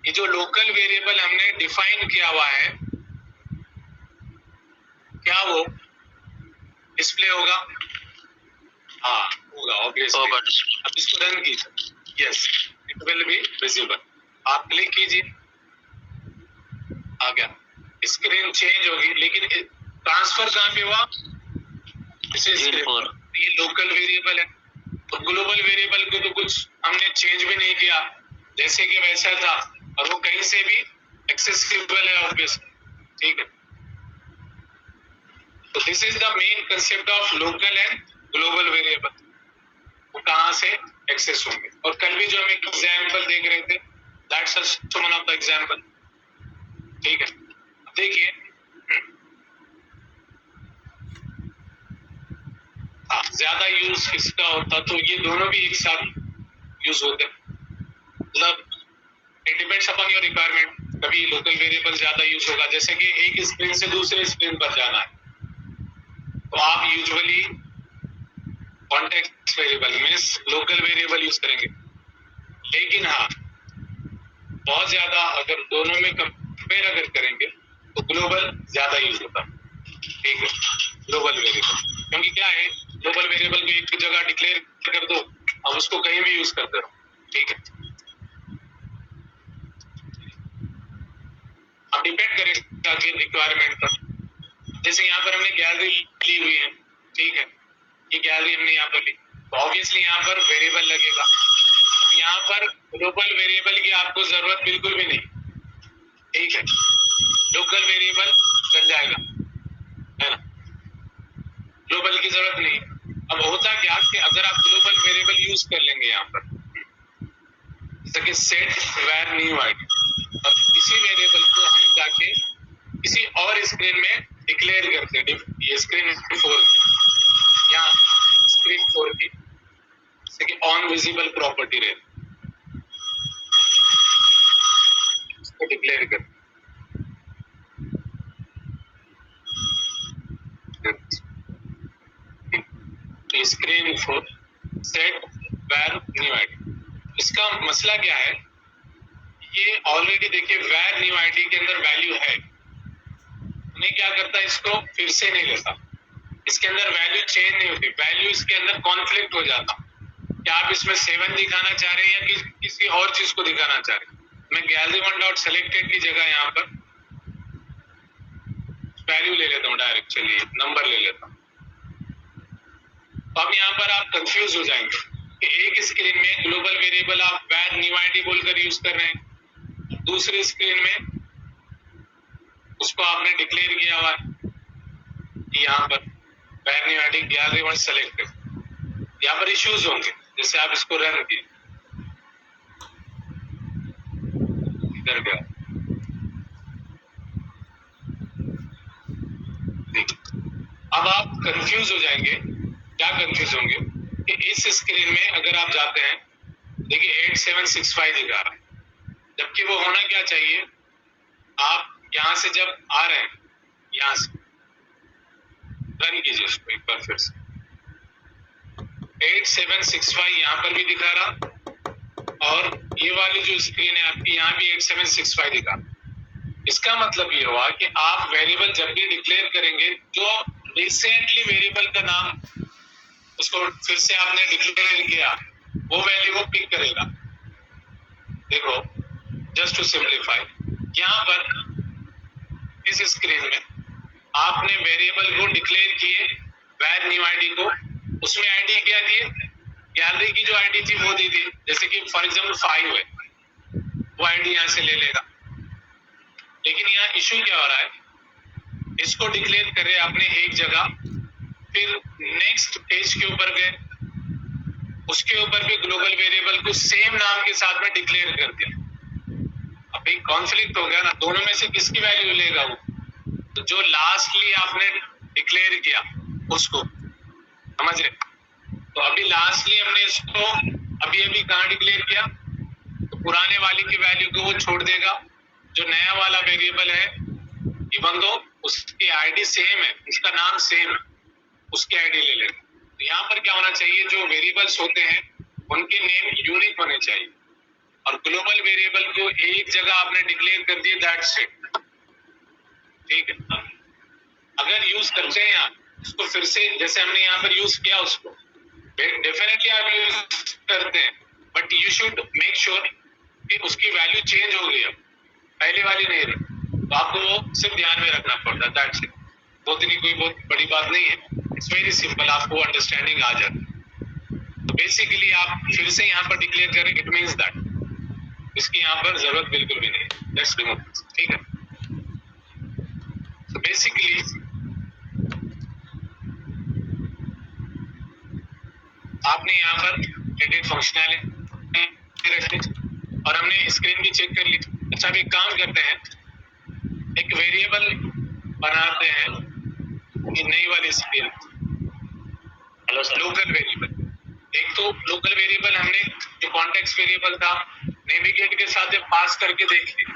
ये जो लोकल वेरिएबल हमने डिफाइन किया हुआ है, क्या वो डिस्प्ले होगा? हाँ होगा, ऑब्वियसली। अब इसको रन कीजिए, yes it will be visible. आप क्लिक कीजिए, आ गया, स्क्रीन चेंज होगी, लेकिन ट्रांसफर कहाँ पे हुआ? इसे स्क्रीन पर। ये लोकल वेरिएबल है, तो ग्लोबल वेरिएबल को तो कुछ हमने चेंज भी नहीं किया, जैसे कि वैसा था, और वो कहीं से भी एक्सेसिबल है ऑब्वियसली, ठीक है। तो this is the main concept of local and global variable, वो कहाँ से एक्सेस होंगे। और कल भी जो हम एक एग्जाम्पल देख रहे थे, that's also one of the example, ठीक है। देखिए ज्यादा यूज किसका होता, तो ये दोनों भी एक साथ यूज होते हैं, मतलब it depends upon your requirement. कभी लोकल वेरिएबल ज्यादा यूज होगा, जैसे कि एक स्क्रीन से दूसरे स्क्रीन पर जाना है, तो आप usually context variable means local variable use करेंगे। लेकिन बहुत ज्यादा अगर दोनों में कंपेयर अगर करेंगे तो ग्लोबल ज्यादा यूज होता है, ठीक है, ग्लोबल वेरिएबल। क्योंकि क्या है, ग्लोबल वेरिएबल को एक जगह डिक्लेयर कर दो, अब उसको कहीं भी यूज करते रहो, ठीक है। अब डिपेंड करेगा कि रिक्वायरमेंट पर, जैसे यहाँ पर हमने गैलरी ली हुई है, ठीक है, ये गैलरी हमने यहाँ पर ली, तो ऑब्वियसली यहाँ पर वेरिएबल लगेगा। यहाँ पर ग्लोबल वेरिएबल की आपको जरूरत बिल्कुल भी नहीं, ठीक है, लोकल वेरिएबल चल जाएगा। है ना, ग्लोबल की जरूरत नहीं। अब होता क्या कि अगर आप ग्लोबल वेरिएबल यूज कर लेंगे यहाँ पर, जैसे कि सेट वैर न्यू आईडी, और इसी वेरिएबल को हम जाके किसी और स्क्रीन में डिक्लेयर करते हैं, ये स्क्रीन 4 या स्क्रीन 4 की जैसे कि ऑन विजिबल प्रॉपर्टी रहे, इसको डिक्लेयर करते हैं स्क्रीन 4 सेट वैर न्यू आईडी। इसका मसला क्या है, ये ऑलरेडी देखिए वैर न्यू आईडी के अंदर वैल्यू है, नहीं क्या करता, इसको फिर से नहीं लेता, इसके अंदर वैल्यू चेंज नहीं होती, वैल्यू इसके अंदर कॉन्फ्लिक्ट हो जाता। क्या आप इसमें 7 दिखाना चाह रहे हैं या किसी और चीज को दिखाना चाह रहे हैं? मैं गैलरी वन डॉट सेलेक्टेड की जगह यहाँ पर वैल्यू ले लेता हूँ डायरेक्ट, चलिए नंबर ले लेता हूँ। अब यहाँ पर आप कंफ्यूज हो जाएंगे कि एक स्क्रीन में ग्लोबल वेरिएबल आप वैर न्यू आईडी बोलकर यूज कर रहे हैं, दूसरी स्क्रीन में उसको आपने डिक्लेयर किया हुआ यहाँ पर वैर new ID gallery one selected. यहाँ पर इश्यूज होंगे, जैसे आप इसको रन किए, इधर गया, अब आप कंफ्यूज हो जाएंगे। क्या कंफ्यूज होंगे कि इस स्क्रीन में अगर आप जाते हैं, देखिए 8765 दिखा रहा है, जबकि वो होना क्या चाहिए, आप यहां से जब आ रहे हैं, यहां से रन कीजिए उसको एक बार फिर से, 8765 यहां पर भी दिखा रहा और ये वाली जो स्क्रीन है आपकी यहाँ भी 8765 दिखा। इसका मतलब ये हुआ कि आप वेरिएबल जब भी डिक्लेयर करेंगे, जो रिसेंटली वेरिएबल का नाम उसको फिर से आपने डिक्लेयर किया, वो वैल्यू वो पिक करेगा। देखो जस्ट टू सिंप्लीफाई, यहाँ पर इस स्क्रीन में आपने वेरिएबल को डिक्लेयर किए वैर न्यू आईडी को, उसमें आईडी क्या दिए, गैलरी की जो आईडी थी वो दी थी, जैसे कि फॉर एग्जांपल 5 है, वो आईडी यहाँ से ले लेगा। लेकिन यहाँ इशू क्या हो रहा है, इसको डिक्लेयर करे आपने एक जगह, फिर नेक्स्ट पेज के ऊपर गए, उसके ऊपर भी ग्लोबल वेरिएबल को सेम नाम के साथ में डिक्लेयर कर दिया। अब एक कॉन्फ्लिक्ट हो गया ना, दोनों में से किसकी वैल्यू लेगा वो, तो जो लास्टली आपने डिक्लेयर किया उसको, समझ रहे। तो अभी लास्टली हमने इसको अभी कहाँ डिक्लेयर किया, तो पुराने वाली की वैल्यू को वो छोड़ देगा, जो नया वाला वेरिएबल है इवन दो उसकी आईडी सेम है, उसका नाम सेम है, उसकी आईडी ले लेगा। तो यहाँ पर क्या होना चाहिए, जो वेरिएबल्स होते हैं उनके नेम यूनिक होने चाहिए, और ग्लोबल वेरिएबल को एक जगह आपने डिक्लेयर कर दिया, दैट्स इट, ठीक है। अगर यूज करते हैं आप उसको फिर से, जैसे हमने यहाँ पर यूज किया उसको, डेफिनेटली आप यूज करते हैं, but you should make sure कि उसकी वैल्यू चेंज हो गई, अब पहले वाली नहीं रही, तो आपको वो सिर्फ ध्यान में रखना पड़ता है, दैट्स इट। बहुत ही कोई बहुत बड़ी बात नहीं है, इट्स वेरी सिंपल, आपको अंडरस्टैंडिंग आ जाती है। तो बेसिकली आप फिर से यहाँ पर डिक्लेयर करें, इट मीन्स दैट इसकी यहाँ पर जरूरत बिल्कुल भी नहीं है, लेट्स रिमूव, ठीक है। तो बेसिकली आपने यहाँ पर एडिट फंक्शनैलिटी रखनी, और हमने स्क्रीन भी चेक कर ली। अच्छा अभी काम करते हैं, एक वेरिएबल बनाते हैं कि नई वाली screen, hello sir, local variable. एक तो लोकल वेरिएबल हमने जो कॉन्टेक्स्ट वेरिएबल था नेविगेट के साथ पास करके देख लिया।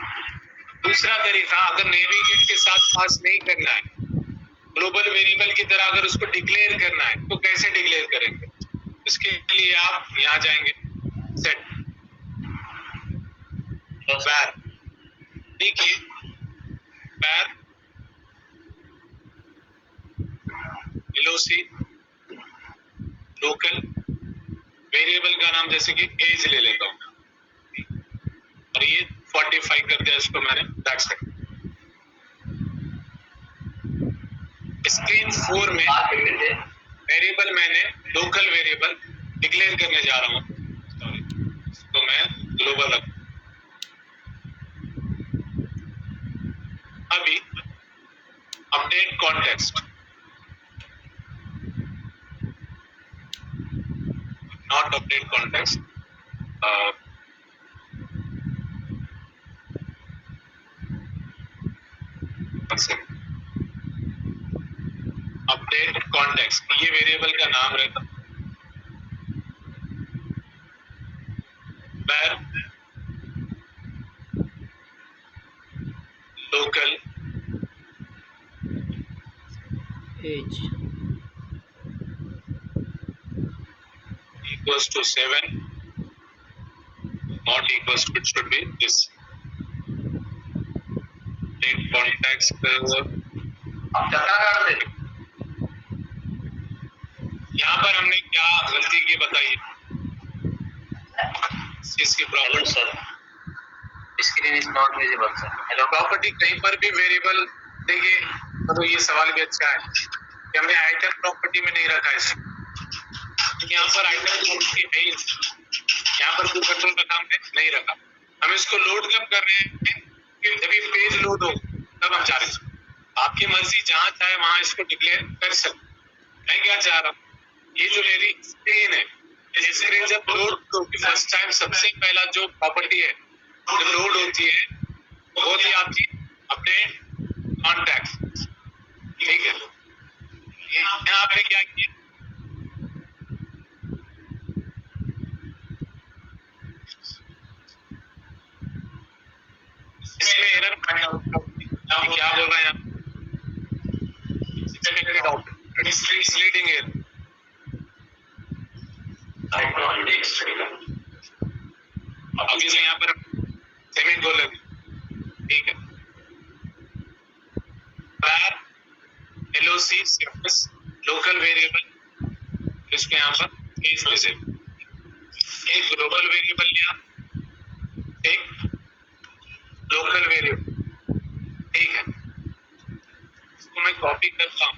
दूसरा तरीका, अगर नेविगेट के साथ पास नहीं करना है, ग्लोबल वेरिएबल की तरह अगर उसको डिक्लेयर करना है, तो कैसे डिक्लेयर करेंगे, इसके लिए आप यहाँ जाएंगे, सेट वैर, देखिए वैर LOC लोकल वेरिएबल का नाम, जैसे कि एज ले लेता हूँ, और ये 45 कर दिया इसको मैंने, दैट्स इट। स्क्रीन 4 में वेरिएबल मैंने लोकल वेरिएबल डिक्लेयर करने जा रहा हूँ, तो मैं ग्लोबल रखूँ। अभी update context, not update context. One second. Update context, ये वेरिएबल का नाम रहता, where local age equals to 7, not equals to, it should be this. Date context, यहाँ पर हमने क्या गलती की बताइए, इसकी problem sir screen is not visible sir. Hello property कहीं पर भी वेरिएबल देखिए, तो ये सवाल भी अच्छा है कि हमने आइटम प्रॉपर्टी में नहीं रखा है, यहाँ पर आइटम प्रॉपर्टी है ही, यहाँ पर कोई कंट्रोल का काम नहीं रखा। हम इसको लोड कब कर रहे हैं कि जब ये पेज लोड हो तब हम चाह रहे हैं, आपकी मर्जी जहाँ चाहे वहां इसको डिक्लेयर कर सकते। मैं क्या चाह रहा हूँ, ये जो मेरी स्क्रीन है, इस स्क्रीन जब लोड होगी फर्स्ट टाइम, सबसे पहला जो प्रॉपर्टी है जो लोड होती है वो थी आपकी अपडेट कॉन्टैक्ट, ठीक है। यहाँ पे क्या किया, इसमें एरर क्या बोल रहा है यहाँ, मिसलीडिंग एरर, अभी से यहाँ पर सेमीकोलन, ठीक है, where LOC surface local variable, इसके यहाँ पर इस वजह से एक ग्लोबल वेरिएबल लिया, एक लोकल वेरिएबल, ठीक है। इसको मैं कॉपी करता हूँ,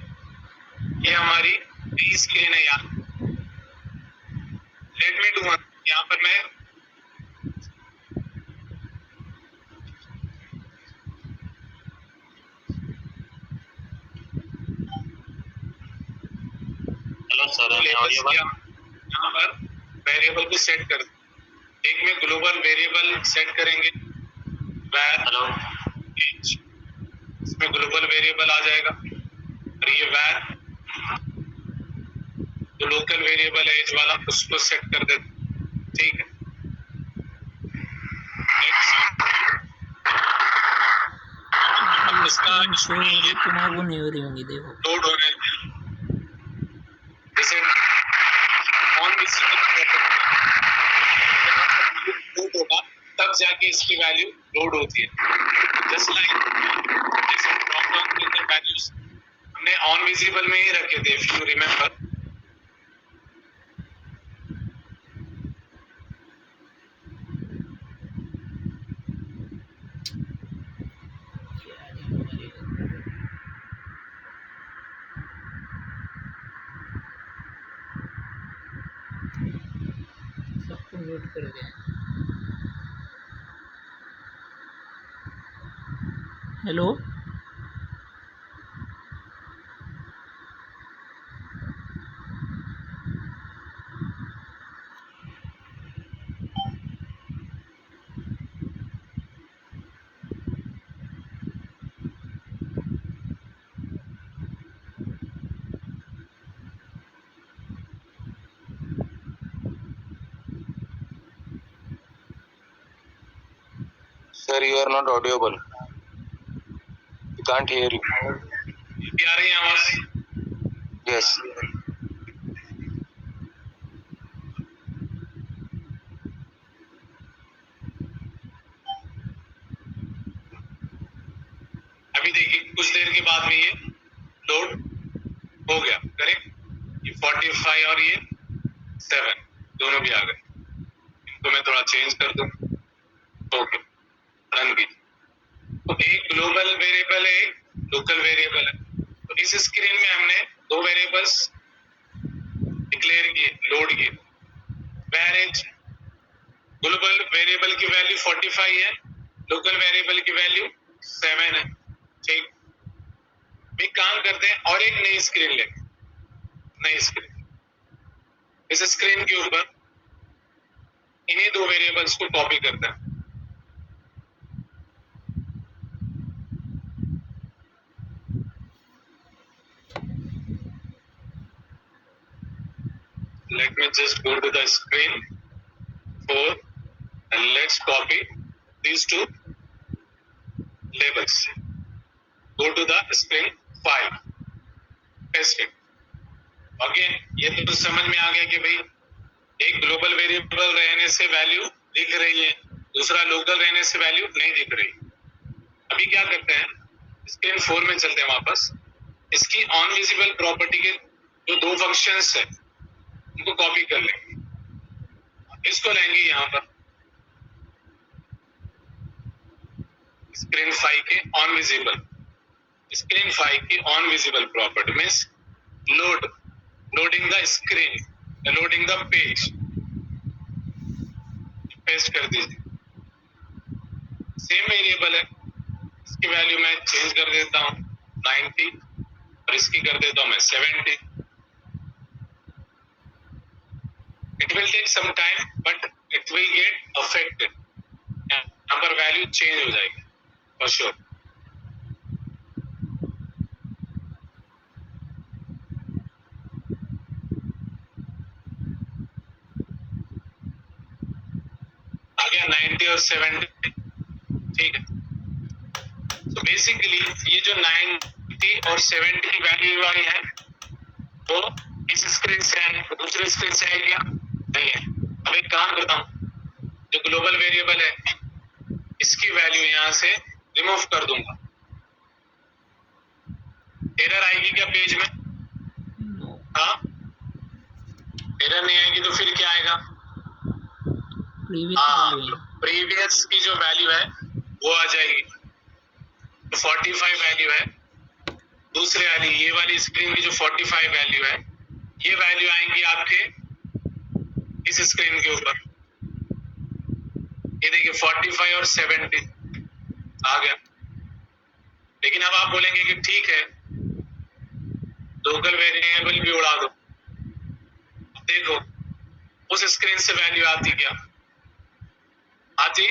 ये हमारी बी स्क्रीन है यहाँ, लेट मी डू वन, यहाँ पर मैं यहाँ पर वेरिएबल को सेट कर, एक में ग्लोबल वेरिएबल सेट करेंगे, where एज, इसमें ग्लोबल वेरिएबल आ जाएगा, और ये where जो लोकल वेरिएबल है एज वाला उसको सेट कर देते, ठीक है। अब इसका शो हो रही, तुम्हारे को नहीं हो रही होंगी, देखो लोड होने जैसे ऑन लोड होगा तब जाके इसकी वैल्यू लोड होती है, जस्ट लाइक जैसे ड्रॉप डाउन के अंदर वैल्यूज हमने ऑन विजिबल में ही रखे थे, इफ यू रिमेंबर। सबको म्यूट कर दिया। Hello Sir, you are not audible. We can't hear you. ये आ रही है आवाज? Yes. अभी देखिए कुछ देर के बाद में ये लोड हो गया, करेक्ट। ये 45 और ये 7 दोनों भी आ गए, इनको मैं थोड़ा चेंज कर दूं, ओके रन की। तो एक ग्लोबल वेरिएबल है, एक लोकल वेरिएबल है। तो इस स्क्रीन में हमने दो वेरिएबल्स डिक्लेयर किए, लोड किए। वैरेज ग्लोबल वेरिएबल की वैल्यू 45 है, लोकल वेरिएबल की वैल्यू 7 है, ठीक। एक काम करते हैं और एक नई स्क्रीन लेंगे, नई स्क्रीन। इस स्क्रीन के ऊपर इन्हीं दो वेरिएबल्स को कॉपी करता है। Let me just go to the screen 4 and let's copy these two labels. Go to the screen 5. Paste it. Again, ये तो समझ में आ गया कि भाई एक ग्लोबल वेरिएबल रहने से वैल्यू दिख रही है, दूसरा लोकल रहने से वैल्यू नहीं दिख रही। अभी क्या करते हैं, स्क्रीन 4 में चलते हैं वापस। इसकी ऑन विजिबल प्रॉपर्टी के जो दो फंक्शंस है उनको कॉपी कर लेंगे। इसको लेंगे यहाँ पर स्क्रीन 5 के ऑन विजिबल, स्क्रीन 5 की on visible property means loading the screen, loading the page, paste कर दीजिए। सेम वेरिएबल है, इसकी वैल्यू मैं चेंज कर देता हूँ 90 और इसकी कर देता हूँ मैं 70। It will take some time, but it will get affected. यहाँ पर वैल्यू चेंज हो जाएगी for sure. आ गया 90 और 70, ठीक है। तो बेसिकली ये जो 90 और 70 की वैल्यू वाली है वो इस स्क्रीन से है, तो दूसरे स्क्रीन से है क्या? नहीं है। अब एक काम करता हूँ, जो ग्लोबल वेरिएबल है इसकी वैल्यू यहाँ से रिमूव कर दूंगा। एरर आएगी क्या पेज में? हाँ, एरर नहीं आएगी तो फिर क्या आएगा? प्रीवियस की जो वैल्यू है वो आ जाएगी। तो 45 वैल्यू है, दूसरे वाली ये वाली स्क्रीन की जो 45 वैल्यू है ये वैल्यू आएंगी आपके इस स्क्रीन के ऊपर। ये देखिए 45 और 70 आ गया। लेकिन अब आप बोलेंगे कि ठीक है लोकल वेरिएबल भी उड़ा दो। देखो उस स्क्रीन से वैल्यू आती क्या? आती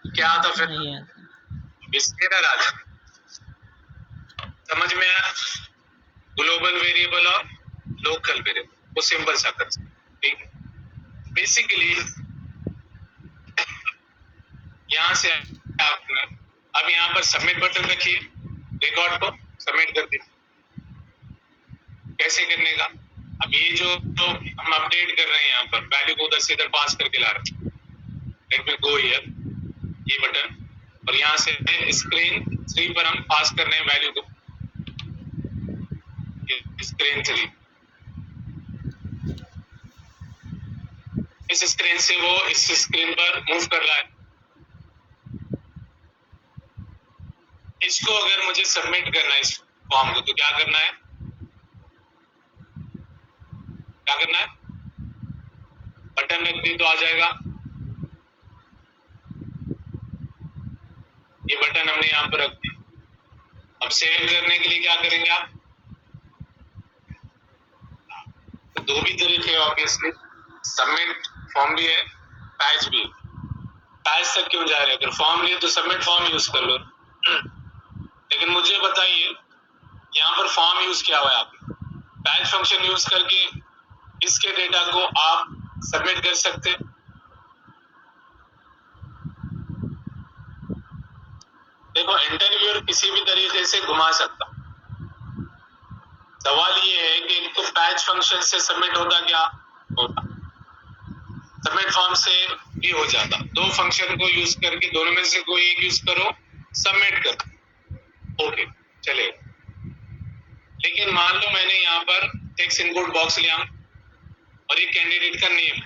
क्या आता फिर? एरर आ जाता। समझ में आया? ग्लोबल वेरिएबल और लोकल वेरिएबल वो सिंपल सा कर सकते, ठीक है। बेसिकली यहां से आपने अब यहाँ पर सबमिट बटन रखिए, रिकॉर्ड को सबमिट कर दीजिए। कैसे करने का? अब ये जो हम अपडेट कर रहे हैं यहाँ पर वैल्यू को उधर से इधर पास करके ला रहे हैं। लेट मी गो हियर, ये बटन, और यहाँ से स्क्रीन 3 पर हम पास कर रहे हैं वैल्यू को, स्क्रीन 3। इस स्क्रीन से वो इस स्क्रीन पर मूव कर रहा है। इसको अगर मुझे सबमिट करना है इस फॉर्म को तो क्या करना है? क्या करना है? बटन रख दी तो आ जाएगा। ये बटन हमने यहाँ पर रख दी। अब सेव करने के लिए क्या करेंगे आप? तो दो भी तरीके हैं ऑब्वियसली, सबमिट फॉर्म भी है, पैच भी। पैच तक क्यों जा रहे हैं? अगर फॉर्म लिए तो सबमिट फॉर्म यूज कर लो। लेकिन मुझे बताइए यहाँ पर फॉर्म यूज किया हुआ है आपने, पैच फंक्शन यूज करके इसके डेटा को आप सबमिट कर सकते। देखो इंटरव्यूअर किसी भी तरीके से घुमा सकता। सवाल ये है कि इनको पैच फंक्शन से सबमिट होता क्या? होता सबमिट फॉर्म से भी हो जाता। दो फंक्शन को यूज करके दोनों में से कोई एक यूज करो, सबमिट कर, ओके चले। लेकिन मान लो मैंने यहाँ पर टेक्स्ट इनपुट बॉक्स लिया और ये कैंडिडेट का नेम,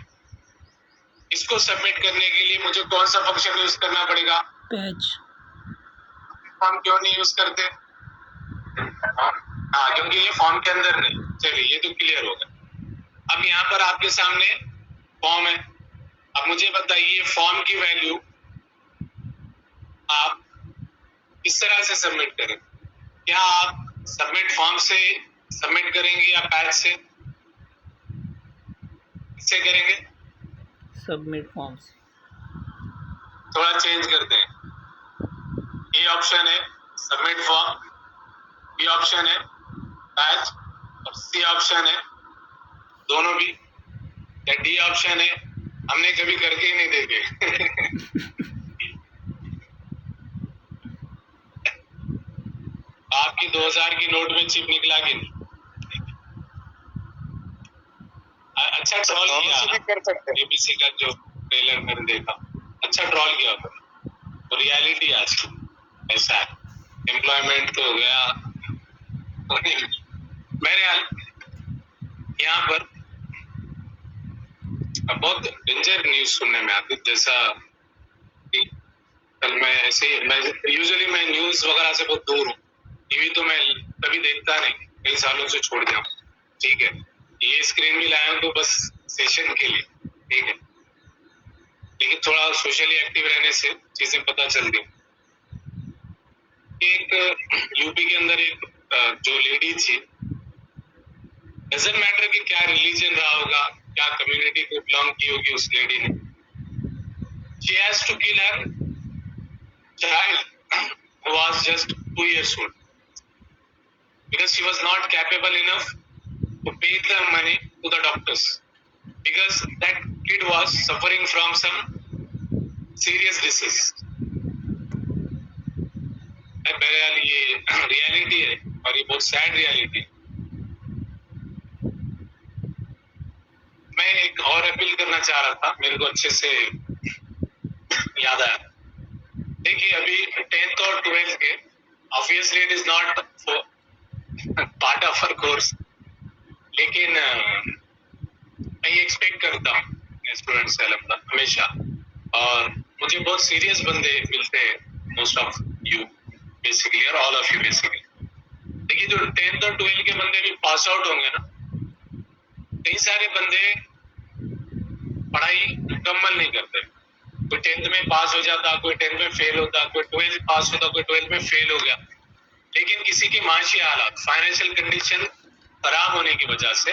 इसको सबमिट करने के लिए मुझे कौन सा फंक्शन यूज करना पड़ेगा? पैच। हम क्यों नहीं यूज करते? हाँ, क्योंकि ये फॉर्म के अंदर नहीं। चलिए ये तो क्लियर हो गया। अब यहाँ पर आपके सामने फॉर्म है। अब मुझे बताइए फॉर्म की वैल्यू आप किस तरह से सबमिट करें? क्या आप सबमिट फॉर्म से सबमिट करेंगे या पैच से? किससे करेंगे? Submit forms. थोड़ा चेंज करते हैं। ए ऑप्शन है सबमिट फॉर्म, बी ऑप्शन है बैच और सी ऑप्शन है दोनों भी, या डी ऑप्शन है हमने कभी करके ही नहीं देखे। आपकी 2000 की नोट में चिप निकला कि नहीं? अच्छा ट्रॉल किया भी कर सकते हैं। एबीसी का जो ट्रेलर मैंने देखा, अच्छा ट्रॉल किया तो रियलिटी आज की ऐसा है। एम्प्लॉयमेंट तो हो गया। मेरे यहाँ पर बहुत डेंजर न्यूज सुनने में आती, जैसा कि कल मैं ऐसे मैं यूजुअली मैं न्यूज वगैरह से बहुत दूर हूँ, टीवी तो मैं कभी देखता नहीं, कई सालों से छोड़ दिया, ठीक है। ये स्क्रीन भी लाया हूँ तो बस सेशन के लिए, ठीक है, लेकिन थोड़ा सोशली एक्टिव रहने से चीजें पता चलती। एक यूपी के अंदर एक जो लेडी थी, डजंट मैटर कि क्या रिलीजन रहा होगा, क्या कम्युनिटी को बिलोंग की होगी उस लेडी ने, she has to kill her child who was just 2 years old because she was not capable enough to pay the money to the doctors because that kid was suffering from some serious disease. बहरहाल ये रियलिटी है और ये बहुत सैड रियलिटी है। मैं एक और अपील करना चाह रहा था, मेरे को अच्छे से याद आया। देखिए अभी 10th और 12th के obviously it is not part of our course, लेकिन मैं ये एक्सपेक्ट करता हूँ स्टूडेंट से हमेशा, और मुझे बहुत सीरियस बंदे मिलते हैं, मोस्ट ऑफ यू बेसिकली और ऑल ऑफ यू बेसिकली। देखिए जो 10th और 12th के बंदे भी पास आउट होंगे ना, कई सारे बंदे पढ़ाई मुकम्मल नहीं करते। कोई 10th में पास हो जाता, कोई 10th में फेल होता, कोई 12th पास होता, कोई 12th में फेल हो गया, लेकिन किसी की माशी हालात, फाइनेंशियल कंडीशन खराब होने की वजह से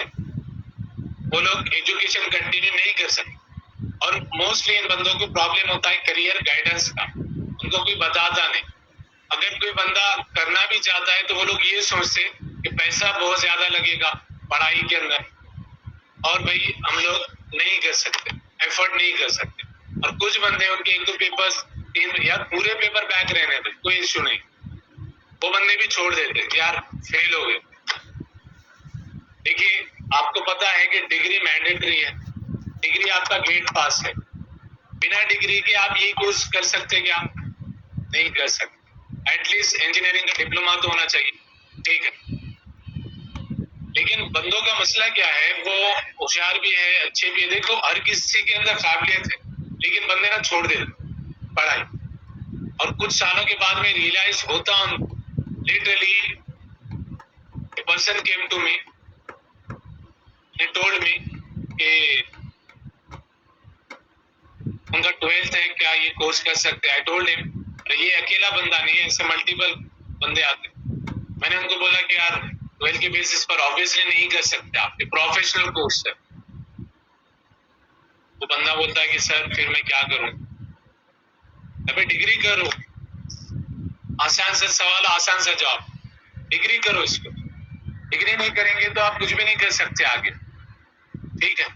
वो लोग एजुकेशन कंटिन्यू नहीं कर सकते। और मोस्टली इन बंदों को प्रॉब्लम होता है करियर गाइडेंस का, उनको कोई बताता नहीं। अगर कोई बंदा करना भी चाहता है तो वो लोग ये सोचते कि पैसा बहुत ज्यादा लगेगा पढ़ाई के अंदर, और भाई हम लोग नहीं कर सकते, एफर्ट नहीं कर सकते। और कुछ बंदे उनके 1-2 पेपर्स, 3 या पूरे पेपर बैक रहने थे, कोई इश्यू नहीं, वो बंदे भी छोड़ देते यार फेल हो गए। देखिए आपको पता है कि डिग्री मैंडेटरी है, डिग्री आपका गेट पास है, बिना डिग्री के आप ये कोर्स कर सकते क्या? नहीं कर सकते। एटलीस्ट इंजीनियरिंग का डिप्लोमा तो होना चाहिए, ठीक है। लेकिन बंदों का मसला क्या है, वो होशियार भी है, अच्छे भी है, देखो हर किसी के अंदर काबिलियत है, लेकिन बंदे ना छोड़ दे पढ़ाई। और कुछ सालों के बाद में रियलाइज होता हूँ, literally a person came to me, he told me कि उनका 12th है, क्या ये कोर्स कर सकते हैं? I told him ये अकेला बंदा नहीं है, ऐसे मल्टीपल बंदे आते। मैंने उनको बोला कि यार 12th के बेसिस पर ऑब्वियसली नहीं कर सकते आप, ये प्रोफेशनल कोर्स है। वो बंदा बोलता है कि सर फिर मैं क्या करूं? अबे डिग्री करो, आसान सा सवाल, आसान सा जवाब, डिग्री करो इसको। डिग्री नहीं करेंगे तो आप कुछ भी नहीं कर सकते आगे, ठीक है।